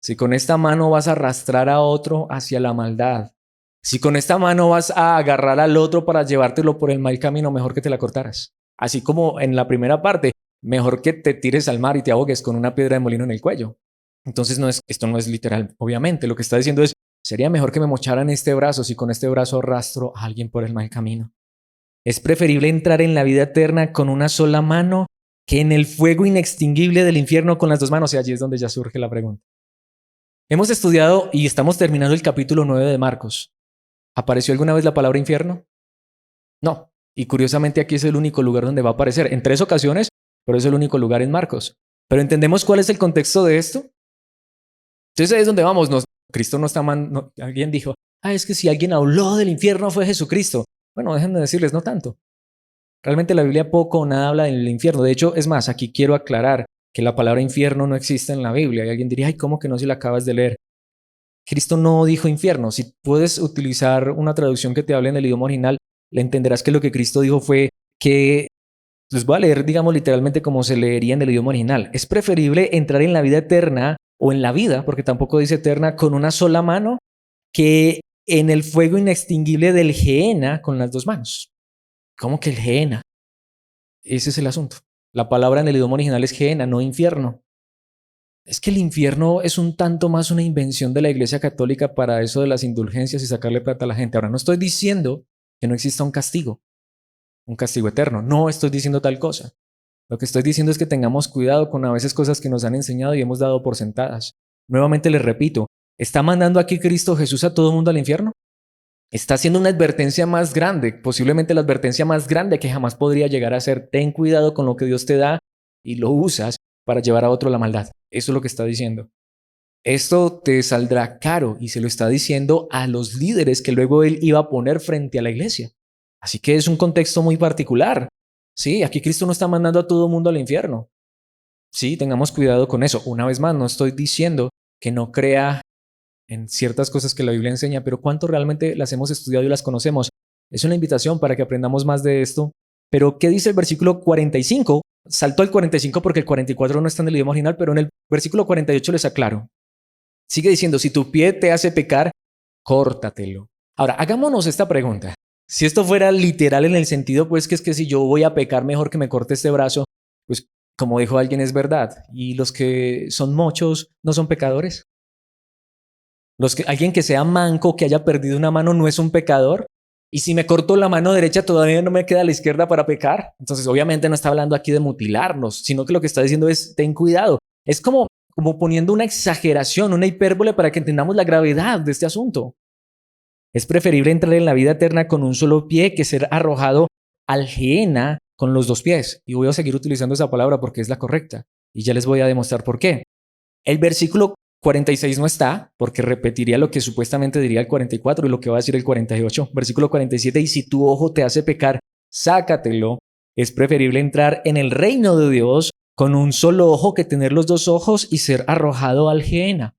Si con esta mano vas a arrastrar a otro hacia la maldad, si con esta mano vas a agarrar al otro para llevártelo por el mal camino, mejor que te la cortaras. Así como en la primera parte, mejor que te tires al mar y te ahogues con una piedra de molino en el cuello. Entonces esto no es literal, obviamente. Lo que está diciendo es, sería mejor que me mocharan este brazo si con este brazo arrastro a alguien por el mal camino. Es preferible entrar en la vida eterna con una sola mano que en el fuego inextinguible del infierno con las dos manos. Y allí es donde ya surge la pregunta. Hemos estudiado y estamos terminando el capítulo 9 de Marcos. ¿Apareció alguna vez la palabra infierno? No. Y curiosamente aquí es el único lugar donde va a aparecer. En 3 ocasiones, pero es el único lugar en Marcos. Pero ¿entendemos cuál es el contexto de esto? Entonces ahí es donde vamos. Cristo no está mal. No, alguien dijo, es que si alguien habló del infierno fue Jesucristo. Bueno, déjenme decirles, no tanto. Realmente la Biblia poco o nada habla del infierno. De hecho, es más, aquí quiero aclarar que la palabra infierno no existe en la Biblia. Y alguien diría, ¿cómo que no si la acabas de leer? Cristo no dijo infierno. Si puedes utilizar una traducción que te hable en el idioma original, le entenderás que lo que Cristo dijo fue que, les voy a leer, digamos, literalmente como se leería en el idioma original. Es preferible entrar en la vida eterna o en la vida, porque tampoco dice eterna, con una sola mano, que en el fuego inextinguible del Gehenna con las 2 manos. ¿Cómo que el Gehenna? Ese es el asunto. La palabra en el idioma original es Gehenna, no infierno. Es que el infierno es un tanto más una invención de la Iglesia Católica para eso de las indulgencias y sacarle plata a la gente. Ahora, no estoy diciendo que no exista un castigo eterno. No estoy diciendo tal cosa. Lo que estoy diciendo es que tengamos cuidado con a veces cosas que nos han enseñado y hemos dado por sentadas. Nuevamente les repito, ¿está mandando aquí Cristo Jesús a todo mundo al infierno? Está haciendo una advertencia más grande, posiblemente la advertencia más grande que jamás podría llegar a ser. Ten cuidado con lo que Dios te da y lo usas para llevar a otro a la maldad. Eso es lo que está diciendo. Esto te saldrá caro y se lo está diciendo a los líderes que luego él iba a poner frente a la iglesia. Así que es un contexto muy particular. Sí, aquí Cristo no está mandando a todo el mundo al infierno. Sí, tengamos cuidado con eso. Una vez más, no estoy diciendo que no crea en ciertas cosas que la Biblia enseña, pero ¿cuánto realmente las hemos estudiado y las conocemos? Es una invitación para que aprendamos más de esto. Pero, ¿qué dice el versículo 45? Saltó el 45 porque el 44 no está en el idioma original, pero en el versículo 48 les aclaro. Sigue diciendo, si tu pie te hace pecar, córtatelo. Ahora, hagámonos esta pregunta. Si esto fuera literal en el sentido, pues que es que si yo voy a pecar, mejor que me corte este brazo, pues como dijo alguien, es verdad. ¿Y los que son mochos no son pecadores? Alguien que sea manco, que haya perdido una mano, no es un pecador. Y si me corto la mano derecha, todavía no me queda la izquierda para pecar. Entonces, obviamente no está hablando aquí de mutilarnos, sino que lo que está diciendo es, ten cuidado. Es como poniendo una exageración, una hipérbole para que entendamos la gravedad de este asunto. Es preferible entrar en la vida eterna con un solo pie que ser arrojado al Gehenna con los dos pies. Y voy a seguir utilizando esa palabra porque es la correcta. Y ya les voy a demostrar por qué. El versículo 46 no está, porque repetiría lo que supuestamente diría el 44 y lo que va a decir el 48. Versículo 47, y si tu ojo te hace pecar, sácatelo. Es preferible entrar en el reino de Dios con un solo ojo que tener los dos ojos y ser arrojado al Gehenna.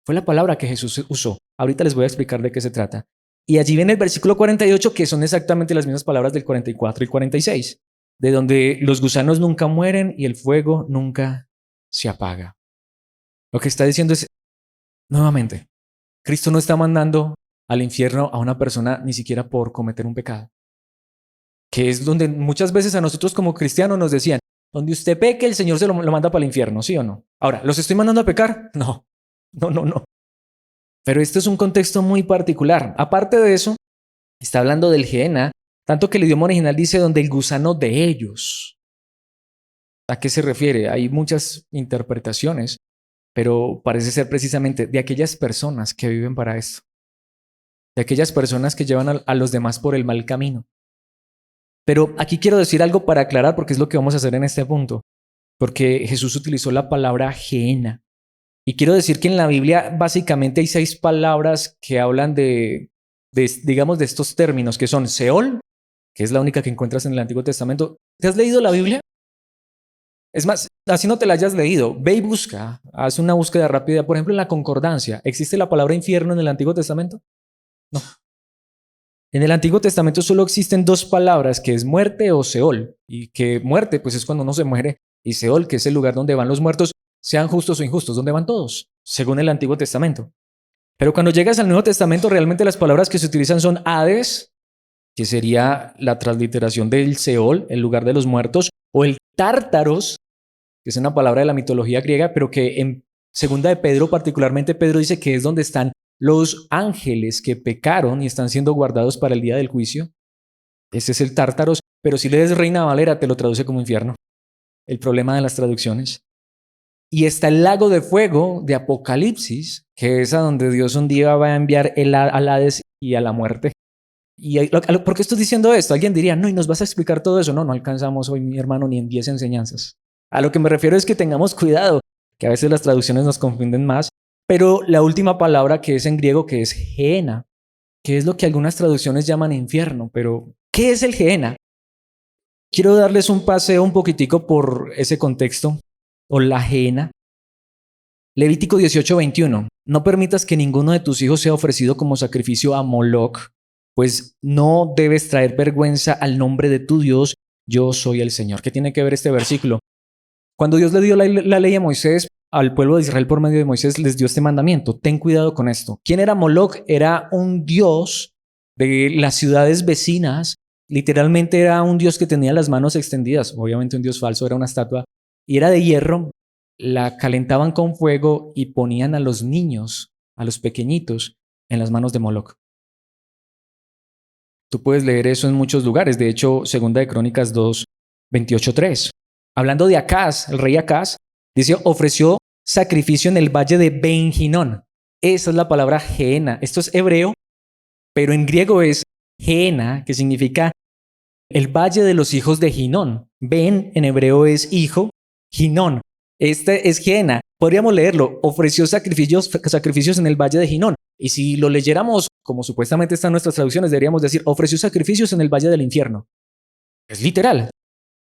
Fue la palabra que Jesús usó. Ahorita les voy a explicar de qué se trata. Y allí viene el versículo 48, que son exactamente las mismas palabras del 44 y 46, de donde los gusanos nunca mueren y el fuego nunca se apaga. Lo que está diciendo es, nuevamente, Cristo no está mandando al infierno a una persona ni siquiera por cometer un pecado. Que es donde muchas veces a nosotros como cristianos nos decían, donde usted peque, el Señor se lo manda para el infierno, ¿sí o no? Ahora, ¿los estoy mandando a pecar? No, no. Pero este es un contexto muy particular. Aparte de eso, está hablando del Gehenna, tanto que el idioma original dice donde el gusano de ellos. ¿A qué se refiere? Hay muchas interpretaciones, pero parece ser precisamente de aquellas personas que viven para esto, de aquellas personas que llevan a los demás por el mal camino. Pero aquí quiero decir algo para aclarar, porque es lo que vamos a hacer en este punto, porque Jesús utilizó la palabra Gehenna. Y quiero decir que en la Biblia básicamente hay 6 palabras que hablan digamos, de estos términos, que son Seol, que es la única que encuentras en el Antiguo Testamento. ¿Te has leído la Biblia? Es más, así no te la hayas leído, ve y busca, haz una búsqueda rápida. Por ejemplo, en la concordancia, ¿existe la palabra infierno en el Antiguo Testamento? No. En el Antiguo Testamento solo existen 2 palabras, que es muerte o Seol. Y que muerte, pues es cuando uno se muere, y Seol, que es el lugar donde van los muertos, sean justos o injustos, ¿dónde van todos? Según el Antiguo Testamento. Pero cuando llegas al Nuevo Testamento, realmente las palabras que se utilizan son Hades, que sería la transliteración del Seol, el lugar de los muertos, o el Tártaros, que es una palabra de la mitología griega, pero que en segunda de Pedro, particularmente Pedro dice que es donde están los ángeles que pecaron y están siendo guardados para el día del juicio. Ese es el Tártaros, pero si lees Reina Valera te lo traduce como infierno. El problema de las traducciones. Y está el lago de fuego de Apocalipsis, que es a donde Dios un día va a enviar al Hades y a la muerte. ¿Por qué estoy diciendo esto? Alguien diría, no, y nos vas a explicar todo eso. No alcanzamos hoy, mi hermano, ni en 10 enseñanzas. A lo que me refiero es que tengamos cuidado, que a veces las traducciones nos confunden más, pero la última palabra que es en griego, que es Gehenna, que es lo que algunas traducciones llaman infierno, pero ¿qué es el Gehenna? Quiero darles un paseo un poquitico por ese contexto, o la Gehenna. Levítico 18:21. No permitas que ninguno de tus hijos sea ofrecido como sacrificio a Moloc, pues no debes traer vergüenza al nombre de tu Dios, yo soy el Señor. ¿Qué tiene que ver este versículo? Cuando Dios le dio la ley a Moisés, al pueblo de Israel por medio de Moisés les dio este mandamiento. Ten cuidado con esto. ¿Quién era Moloc? Era un dios de las ciudades vecinas. Literalmente era un dios que tenía las manos extendidas. Obviamente un dios falso, era una estatua. Y era de hierro. la calentaban con fuego y ponían a los niños, a los pequeñitos, en las manos de Moloc. Tú puedes leer eso en muchos lugares. De hecho, Segunda de Crónicas 2, 28:3. Hablando de Acaz, el rey Acaz, dice, ofreció sacrificio en el valle de Ben-Hinón. Esa es la palabra Geena. Esto es hebreo, pero en griego es Geena, que significa el valle de los hijos de Hinón. Ben en hebreo es hijo, Hinón. Este es Geena. Podríamos leerlo. Ofreció sacrificios en el valle de Hinón. Y si lo leyéramos, como supuestamente están nuestras traducciones, deberíamos decir, ofreció sacrificios en el valle del infierno. Es literal.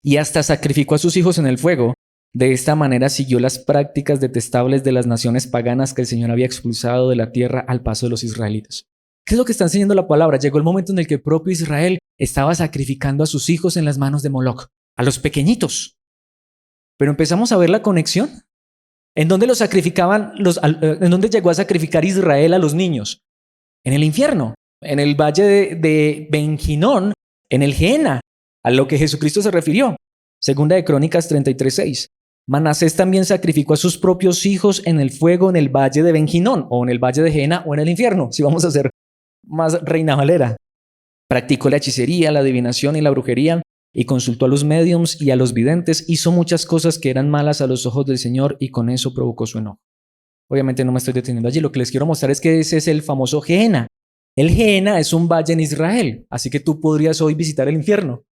Y hasta sacrificó a sus hijos en el fuego. De esta manera siguió las prácticas detestables de las naciones paganas que el Señor había expulsado de la tierra al paso de los israelitas. ¿Qué es lo que está enseñando la palabra? Llegó el momento en el que el propio Israel estaba sacrificando a sus hijos en las manos de Moloc, a los pequeñitos. Pero empezamos a ver la conexión. ¿En dónde los sacrificaban? ¿En dónde llegó a sacrificar Israel a los niños? En el infierno, en el valle de Ben-Hinón, en el Geena, a lo que Jesucristo se refirió. Segunda de Crónicas 33:6. Manasés también sacrificó a sus propios hijos en el fuego en el valle de Ben-Hinón, o en el valle de Geena, o en el infierno, si vamos a ser más Reina Valera. Practicó la hechicería, la adivinación y la brujería, y consultó a los médiums y a los videntes, hizo muchas cosas que eran malas a los ojos del Señor y con eso provocó su enojo. Obviamente no me estoy deteniendo allí, lo que les quiero mostrar es que ese es el famoso Geena. El Geena es un valle en Israel, así que tú podrías hoy visitar el infierno.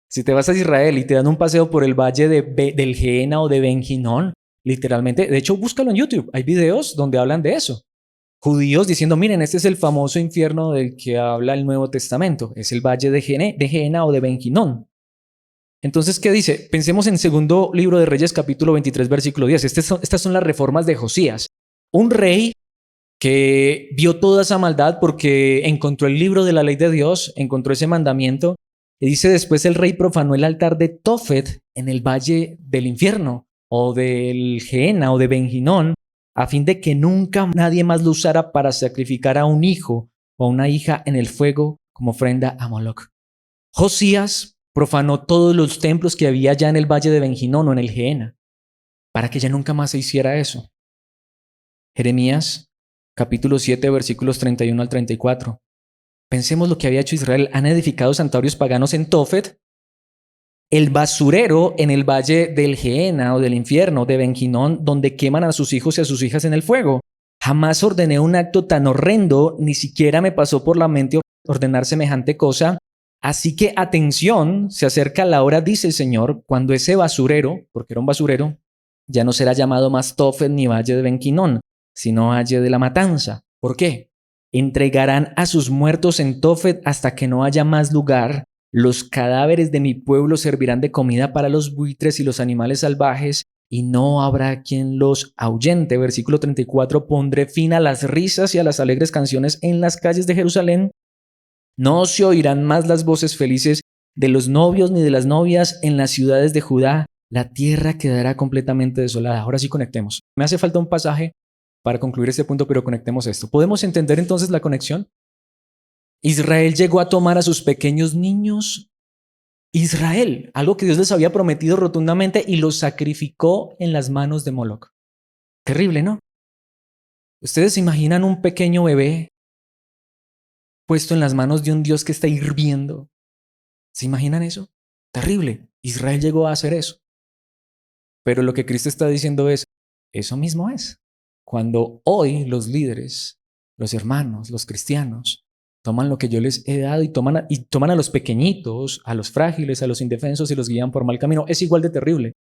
Si te vas a Israel y te dan un paseo por el valle del Geena o de Ben-Hinón, literalmente, de hecho búscalo en YouTube, hay videos donde hablan de eso. Judíos diciendo, miren, este es el famoso infierno del que habla el Nuevo Testamento, es el valle de Geena o de Ben-Hinón. Entonces, ¿qué dice? Pensemos en segundo libro de Reyes, capítulo 23, versículo 10. Estas son las reformas de Josías. Un rey que vio toda esa maldad porque encontró el libro de la ley de Dios, encontró ese mandamiento, y dice, después el rey profanó el altar de Tofet en el valle del infierno, o del Geena o de Ben-Hinón, a fin de que nunca nadie más lo usara para sacrificar a un hijo o a una hija en el fuego como ofrenda a Moloc. Josías profanó todos los templos que había ya en el valle de Ben-Hinón o en el Geena, para que ya nunca más se hiciera eso. Jeremías, capítulo 7, versículos 31 al 34. Pensemos lo que había hecho Israel. Han edificado santuarios paganos en Tofet, el basurero en el valle del Geena o del infierno de Ben-Hinón, donde queman a sus hijos y a sus hijas en el fuego. Jamás ordené un acto tan horrendo, ni siquiera me pasó por la mente ordenar semejante cosa. Así que atención, se acerca la hora, dice el Señor, cuando ese basurero, porque era un basurero, ya no será llamado más Tofet ni valle de Ben-Hinón, sino valle de la matanza. ¿Por qué? Entregarán a sus muertos en Tofet hasta que no haya más lugar. Los cadáveres de mi pueblo servirán de comida para los buitres y los animales salvajes, y no habrá quien los ahuyente. Versículo 34, pondré fin a las risas y a las alegres canciones en las calles de Jerusalén. No se oirán más las voces felices de los novios ni de las novias en las ciudades de Judá. La tierra quedará completamente desolada. Ahora sí conectemos. Me hace falta un pasaje para concluir este punto, pero conectemos esto. ¿Podemos entender entonces la conexión? Israel llegó a tomar a sus pequeños niños. Israel, algo que Dios les había prometido rotundamente, y los sacrificó en las manos de Moloc. Terrible, ¿no? ¿Ustedes se imaginan un pequeño bebé puesto en las manos de un Dios que está hirviendo? ¿Se imaginan eso? Terrible. Israel llegó a hacer eso. Pero lo que Cristo está diciendo es, eso mismo es. Cuando hoy los líderes, los hermanos, los cristianos, toman lo que yo les he dado y toman a los pequeñitos, a los frágiles, a los indefensos y los guían por mal camino, es igual de terrible.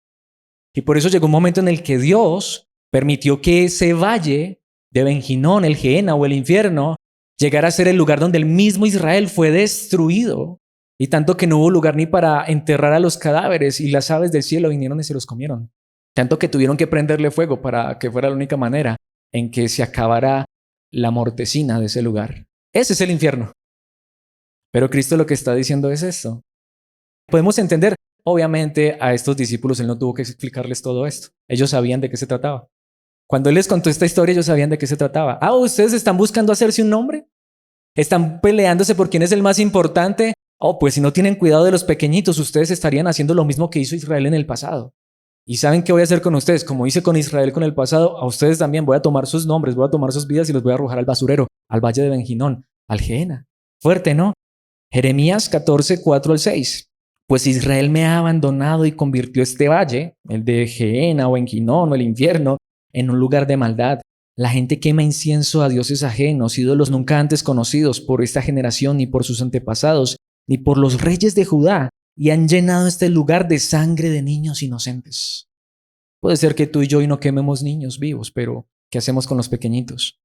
Y por eso llegó un momento en el que Dios permitió que ese valle de Ben-Hinón, el Geena o el infierno, llegara a ser el lugar donde el mismo Israel fue destruido. Y tanto que no hubo lugar ni para enterrar a los cadáveres, y las aves del cielo vinieron y se los comieron. Tanto que tuvieron que prenderle fuego para que fuera la única manera en que se acabara la mortecina de ese lugar. Ese es el infierno. Pero Cristo lo que está diciendo es esto. Podemos entender, obviamente a estos discípulos Él no tuvo que explicarles todo esto. Ellos sabían de qué se trataba. Cuando Él les contó esta historia, ellos sabían de qué se trataba. ¿Ustedes están buscando hacerse un nombre? ¿Están peleándose por quién es el más importante? Pues si no tienen cuidado de los pequeñitos, ustedes estarían haciendo lo mismo que hizo Israel en el pasado. ¿Y saben qué voy a hacer con ustedes? Como hice con Israel con el pasado, a ustedes también voy a tomar sus nombres, voy a tomar sus vidas y los voy a arrojar al basurero, al valle de Ben-Hinnom, al Gehenna. Fuerte, ¿no? Jeremías 14, 4 al 6. Pues Israel me ha abandonado y convirtió este valle, el de Gehenna o Ben-Hinnom o el infierno, en un lugar de maldad. La gente quema incienso a dioses ajenos, ídolos nunca antes conocidos por esta generación, ni por sus antepasados, ni por los reyes de Judá, y han llenado este lugar de sangre de niños inocentes. Puede ser que tú y yo hoy no quememos niños vivos, pero ¿qué hacemos con los pequeñitos?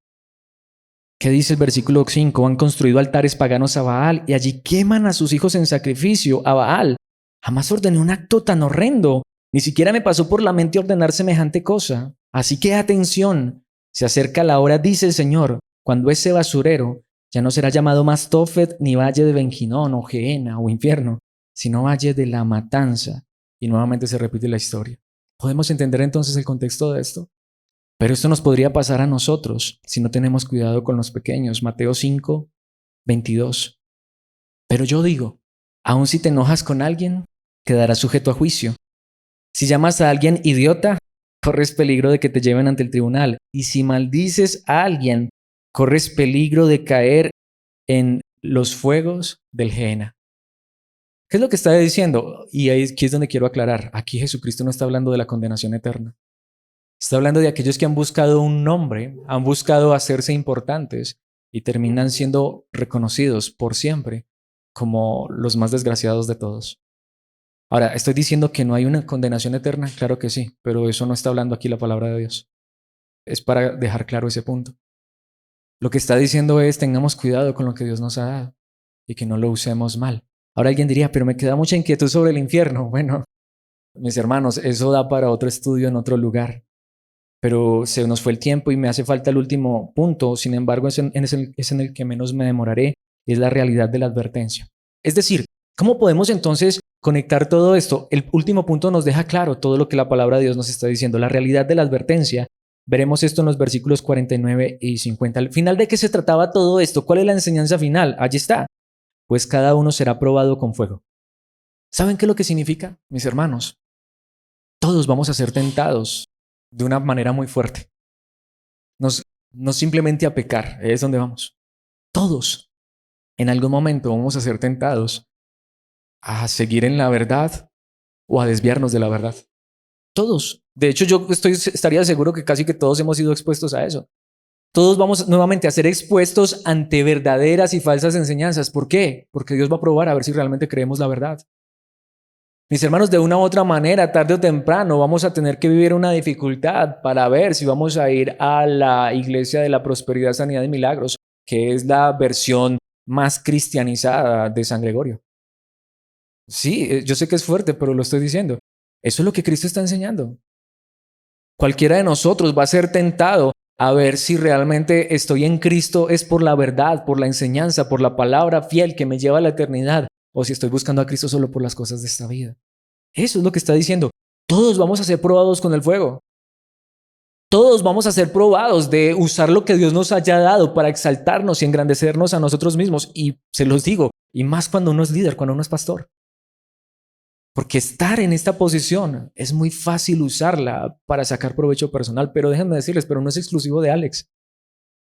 ¿Qué dice el versículo 5? Han construido altares paganos a Baal y allí queman a sus hijos en sacrificio a Baal. Jamás ordené un acto tan horrendo. Ni siquiera me pasó por la mente ordenar semejante cosa. Así que atención, se acerca la hora, dice el Señor, cuando ese basurero ya no será llamado más Tofet, ni valle de Ben-Hinnom o Gehenna o infierno, sino valle de la matanza. Y nuevamente se repite la historia. ¿Podemos entender entonces el contexto de esto? Pero esto nos podría pasar a nosotros si no tenemos cuidado con los pequeños. Mateo 5, 22. Pero yo digo, aun si te enojas con alguien, quedarás sujeto a juicio. Si llamas a alguien idiota, corres peligro de que te lleven ante el tribunal. Y si maldices a alguien, corres peligro de caer en los fuegos del Gehenna. ¿Qué es lo que está diciendo? Y aquí es donde quiero aclarar. Aquí Jesucristo no está hablando de la condenación eterna. Está hablando de aquellos que han buscado un nombre, han buscado hacerse importantes y terminan siendo reconocidos por siempre como los más desgraciados de todos. Ahora, ¿estoy diciendo que no hay una condenación eterna? Claro que sí, pero eso no está hablando aquí la palabra de Dios. Es para dejar claro ese punto. Lo que está diciendo es tengamos cuidado con lo que Dios nos ha dado y que no lo usemos mal. Ahora alguien diría, pero me queda mucha inquietud sobre el infierno. Bueno, mis hermanos, eso da para otro estudio en otro lugar. Pero se nos fue el tiempo y me hace falta el último punto. Sin embargo, es en el que menos me demoraré, y es la realidad de la advertencia. Es decir, ¿cómo podemos entonces conectar todo esto? El último punto nos deja claro todo lo que la palabra de Dios nos está diciendo, la realidad de la advertencia. Veremos esto en los versículos 49 y 50. Al final, ¿de qué se trataba todo esto? ¿Cuál es la enseñanza final? Allí está. Pues cada uno será probado con fuego. ¿Saben qué es lo que significa, mis hermanos? Todos vamos a ser tentados de una manera muy fuerte. No simplemente a pecar, es donde vamos. Todos en algún momento vamos a ser tentados a seguir en la verdad o a desviarnos de la verdad. Todos. De hecho, yo estaría seguro que casi que todos hemos sido expuestos a eso. Todos vamos nuevamente a ser expuestos ante verdaderas y falsas enseñanzas. ¿Por qué? Porque Dios va a probar a ver si realmente creemos la verdad. Mis hermanos, de una u otra manera, tarde o temprano, vamos a tener que vivir una dificultad para ver si vamos a ir a la Iglesia de la Prosperidad, Sanidad y Milagros, que es la versión más cristianizada de San Gregorio. Sí, yo sé que es fuerte, pero lo estoy diciendo. Eso es lo que Cristo está enseñando. Cualquiera de nosotros va a ser tentado a ver si realmente estoy en Cristo es por la verdad, por la enseñanza, por la palabra fiel que me lleva a la eternidad, o si estoy buscando a Cristo solo por las cosas de esta vida. Eso es lo que está diciendo. Todos vamos a ser probados con el fuego. Todos vamos a ser probados de usar lo que Dios nos haya dado para exaltarnos y engrandecernos a nosotros mismos. Y se los digo, y más cuando uno es líder, cuando uno es pastor. Porque estar en esta posición es muy fácil usarla para sacar provecho personal, pero déjenme decirles, pero no es exclusivo de Alex.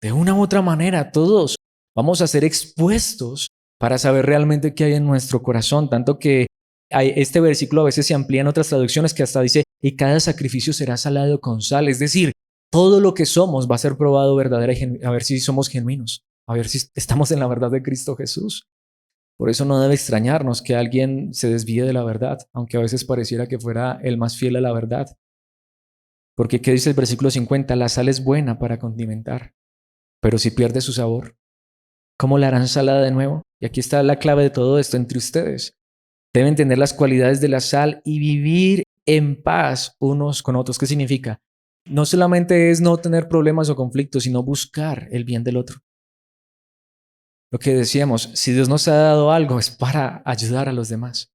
De una u otra manera, todos vamos a ser expuestos para saber realmente qué hay en nuestro corazón, tanto que este versículo a veces se amplía en otras traducciones que hasta dice, y cada sacrificio será salado con sal, es decir, todo lo que somos va a ser probado verdadera y a ver si somos genuinos, a ver si estamos en la verdad de Cristo Jesús. Por eso no debe extrañarnos que alguien se desvíe de la verdad, aunque a veces pareciera que fuera el más fiel a la verdad. Porque ¿qué dice el versículo 50? La sal es buena para condimentar, pero si pierde su sabor, ¿cómo la harán salada de nuevo? Y aquí está la clave de todo esto entre ustedes. Deben tener las cualidades de la sal y vivir en paz unos con otros. ¿Qué significa? No solamente es no tener problemas o conflictos, sino buscar el bien del otro. Lo que decíamos, si Dios nos ha dado algo es para ayudar a los demás.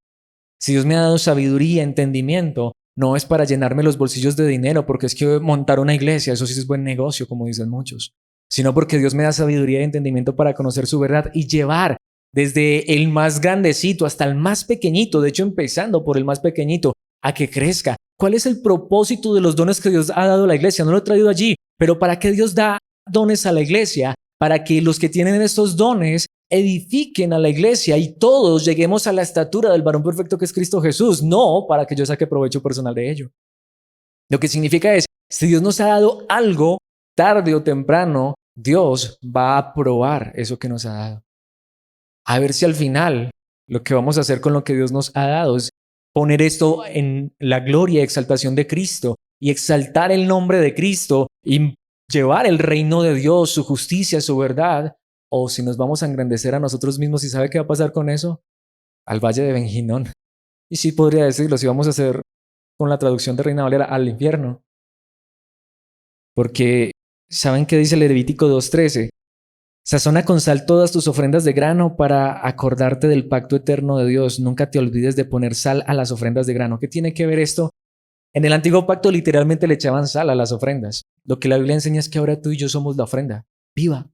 Si Dios me ha dado sabiduría, entendimiento, no es para llenarme los bolsillos de dinero, porque es que montar una iglesia, eso sí es buen negocio, como dicen muchos, sino porque Dios me da sabiduría y entendimiento para conocer su verdad y llevar desde el más grandecito hasta el más pequeñito, de hecho empezando por el más pequeñito, a que crezca. ¿Cuál es el propósito de los dones que Dios ha dado a la iglesia? No lo he traído allí, pero ¿para qué Dios da dones a la iglesia? Para que los que tienen estos dones edifiquen a la iglesia y todos lleguemos a la estatura del varón perfecto que es Cristo Jesús, no para que yo saque provecho personal de ello. Lo que significa es, si Dios nos ha dado algo, tarde o temprano, Dios va a probar eso que nos ha dado. A ver si al final lo que vamos a hacer con lo que Dios nos ha dado es poner esto en la gloria y exaltación de Cristo y exaltar el nombre de Cristo y llevar el reino de Dios, su justicia, su verdad, o si nos vamos a engrandecer a nosotros mismos. ¿Y sabe qué va a pasar con eso? Al valle de Ben Hinnom. Y sí podría decirlo, si vamos a hacer con la traducción de Reina Valera, al infierno. Porque, ¿saben qué dice Levítico 2:13? Sazona con sal todas tus ofrendas de grano para acordarte del pacto eterno de Dios. Nunca te olvides de poner sal a las ofrendas de grano. ¿Qué tiene que ver esto? En el antiguo pacto literalmente le echaban sal a las ofrendas. Lo que la Biblia enseña es que ahora tú y yo somos la ofrenda viva.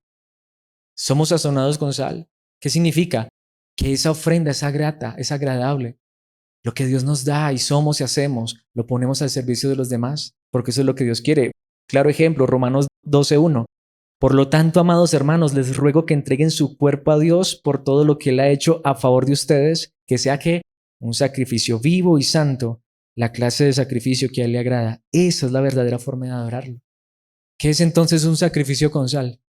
Somos sazonados con sal. ¿Qué significa? Que esa ofrenda es grata, es agradable. Lo que Dios nos da y somos y hacemos, lo ponemos al servicio de los demás, porque eso es lo que Dios quiere. Claro ejemplo, Romanos 12:1. Por lo tanto, amados hermanos, les ruego que entreguen su cuerpo a Dios por todo lo que Él ha hecho a favor de ustedes, que sea que un sacrificio vivo y santo, la clase de sacrificio que a Él le agrada. Esa es la verdadera forma de adorarlo. ¿Qué es entonces un sacrificio con sal?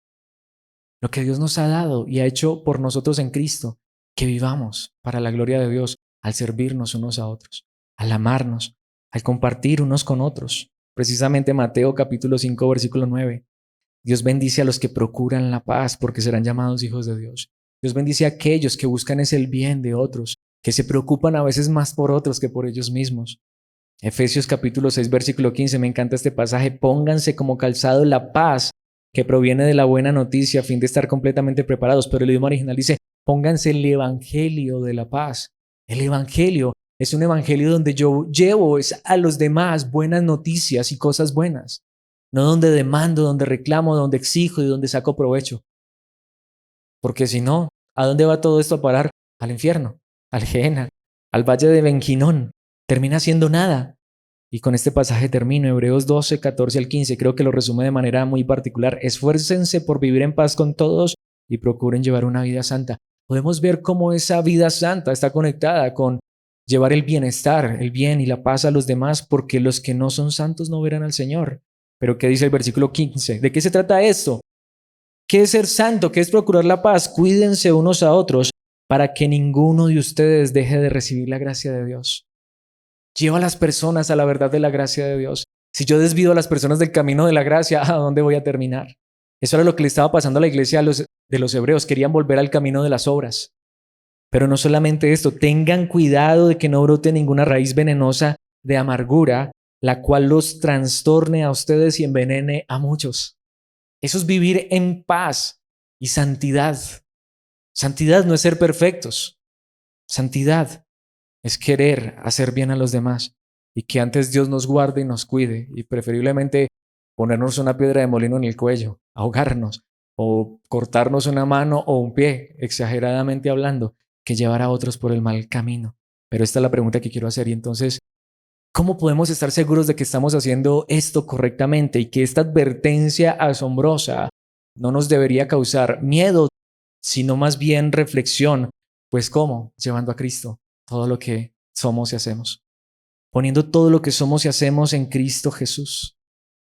Lo que Dios nos ha dado y ha hecho por nosotros en Cristo, que vivamos para la gloria de Dios al servirnos unos a otros, al amarnos, al compartir unos con otros. Precisamente Mateo capítulo 5, versículo 9. Dios bendice a los que procuran la paz porque serán llamados hijos de Dios. Dios bendice a aquellos que buscan el bien de otros, que se preocupan a veces más por otros que por ellos mismos. Efesios capítulo 6, versículo 15, me encanta este pasaje. Pónganse como calzado la paz que proviene de la buena noticia a fin de estar completamente preparados. Pero el idioma original dice, pónganse el evangelio de la paz. El evangelio es un evangelio donde yo llevo a los demás buenas noticias y cosas buenas. No donde demando, donde reclamo, donde exijo y donde saco provecho. Porque si no, ¿a dónde va todo esto a parar? Al infierno, al Gehenna, al valle de Ben Hinnom. Termina siendo nada. Y con este pasaje termino, Hebreos 12, 14 al 15, creo que lo resume de manera muy particular. Esfuércense por vivir en paz con todos y procuren llevar una vida santa. Podemos ver cómo esa vida santa está conectada con llevar el bienestar, el bien y la paz a los demás, porque los que no son santos no verán al Señor. Pero ¿qué dice el versículo 15? ¿De qué se trata esto? ¿Qué es ser santo? ¿Qué es procurar la paz? Cuídense unos a otros para que ninguno de ustedes deje de recibir la gracia de Dios. Lleva a las personas a la verdad de la gracia de Dios. Si yo desvío a las personas del camino de la gracia, ¿a dónde voy a terminar? Eso era lo que le estaba pasando a la iglesia de los hebreos. Querían volver al camino de las obras. Pero no solamente esto, tengan cuidado de que no brote ninguna raíz venenosa de amargura, la cual los trastorne a ustedes y envenene a muchos. Eso es vivir en paz y santidad. Santidad no es ser perfectos. Santidad es querer hacer bien a los demás y que antes Dios nos guarde y nos cuide y preferiblemente ponernos una piedra de molino en el cuello, ahogarnos o cortarnos una mano o un pie, exageradamente hablando, que llevar a otros por el mal camino. Pero esta es la pregunta que quiero hacer y entonces, ¿cómo podemos estar seguros de que estamos haciendo esto correctamente y que esta advertencia asombrosa no nos debería causar miedo, sino más bien reflexión? Pues ¿cómo? Llevando a Cristo todo lo que somos y hacemos. Poniendo todo lo que somos y hacemos en Cristo Jesús.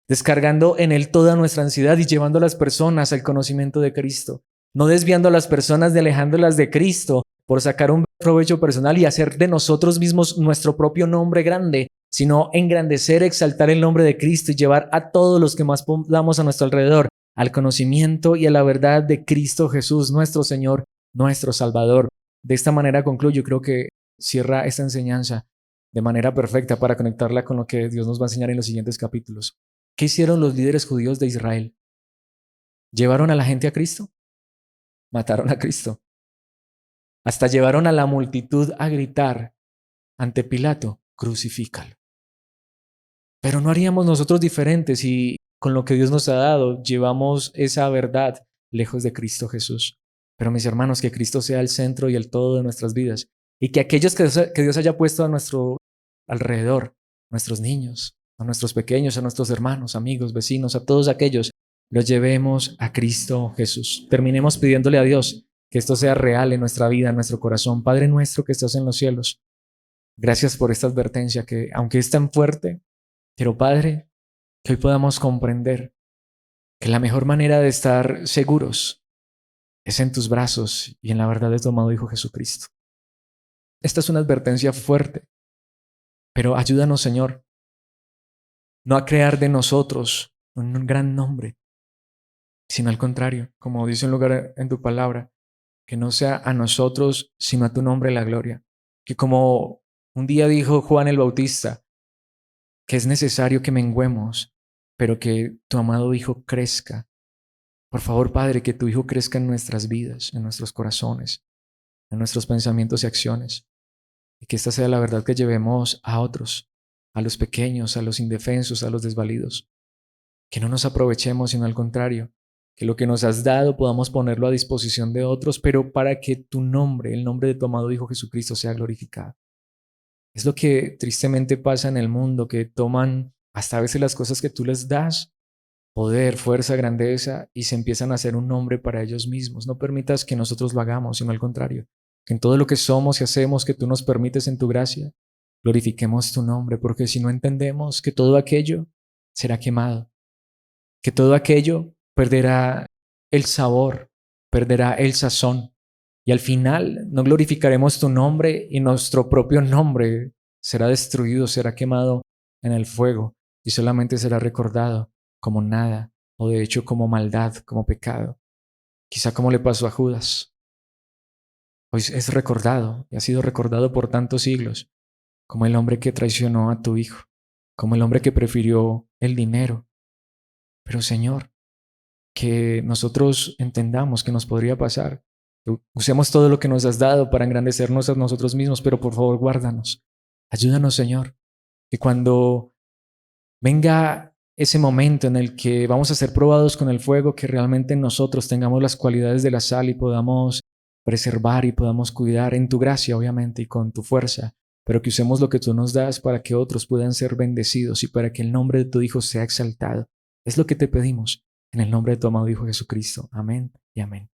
Descargando en Él toda nuestra ansiedad y llevando a las personas al conocimiento de Cristo. No desviando a las personas de alejándolas de Cristo por sacar un provecho personal y hacer de nosotros mismos nuestro propio nombre grande, sino engrandecer, exaltar el nombre de Cristo y llevar a todos los que más podamos a nuestro alrededor al conocimiento y a la verdad de Cristo Jesús, nuestro Señor, nuestro Salvador. De esta manera concluyo, creo que cierra esta enseñanza de manera perfecta para conectarla con lo que Dios nos va a enseñar en los siguientes capítulos. ¿Qué hicieron los líderes judíos de Israel? ¿Llevaron a la gente a Cristo? Mataron a Cristo. Hasta llevaron a la multitud a gritar ante Pilato, crucifícalo. Pero no haríamos nosotros diferentes si con lo que Dios nos ha dado llevamos esa verdad lejos de Cristo Jesús. Pero mis hermanos, que Cristo sea el centro y el todo de nuestras vidas y que aquellos que Dios haya puesto a nuestro alrededor nuestros niños, a nuestros pequeños, a nuestros hermanos, amigos, vecinos, a todos aquellos, los llevemos a Cristo Jesús. Terminemos pidiéndole a Dios que esto sea real en nuestra vida, en nuestro corazón. Padre nuestro que estás en los cielos, gracias por esta advertencia que, aunque es tan fuerte, pero Padre, que hoy podamos comprender que la mejor manera de estar seguros es en tus brazos y en la verdad de tu amado Hijo Jesucristo. Esta es una advertencia fuerte, pero ayúdanos, Señor, no a crear de nosotros un gran nombre, sino al contrario, como dice un lugar en tu palabra, que no sea a nosotros, sino a tu nombre la gloria. Que como un día dijo Juan el Bautista, que es necesario que menguemos, pero que tu amado Hijo crezca. Por favor, Padre, que tu Hijo crezca en nuestras vidas, en nuestros corazones, en nuestros pensamientos y acciones. Y que esta sea la verdad que llevemos a otros, a los pequeños, a los indefensos, a los desvalidos. Que no nos aprovechemos, sino al contrario, que lo que nos has dado podamos ponerlo a disposición de otros, pero para que tu nombre, el nombre de tu amado Hijo Jesucristo, sea glorificado. Es lo que tristemente pasa en el mundo, que toman hasta a veces las cosas que tú les das, poder, fuerza, grandeza, y se empiezan a hacer un nombre para ellos mismos. No permitas que nosotros lo hagamos, sino al contrario, que en todo lo que somos y hacemos, que tú nos permites en tu gracia, glorifiquemos tu nombre, porque si no entendemos que todo aquello será quemado, que todo aquello perderá el sabor, perderá el sazón, y al final no glorificaremos tu nombre y nuestro propio nombre será destruido, será quemado en el fuego y solamente será recordado como nada, o de hecho como maldad, como pecado. Quizá como le pasó a Judas. Hoy es recordado y ha sido recordado por tantos siglos como el hombre que traicionó a tu hijo, como el hombre que prefirió el dinero. Pero Señor, que nosotros entendamos que nos podría pasar. Usemos todo lo que nos has dado para engrandecernos a nosotros mismos, pero por favor guárdanos. Ayúdanos, Señor, que cuando venga ese momento en el que vamos a ser probados con el fuego, que realmente nosotros tengamos las cualidades de la sal y podamos preservar y podamos cuidar en tu gracia, obviamente, y con tu fuerza, pero que usemos lo que tú nos das para que otros puedan ser bendecidos y para que el nombre de tu Hijo sea exaltado. Es lo que te pedimos en el nombre de tu amado Hijo Jesucristo. Amén y amén.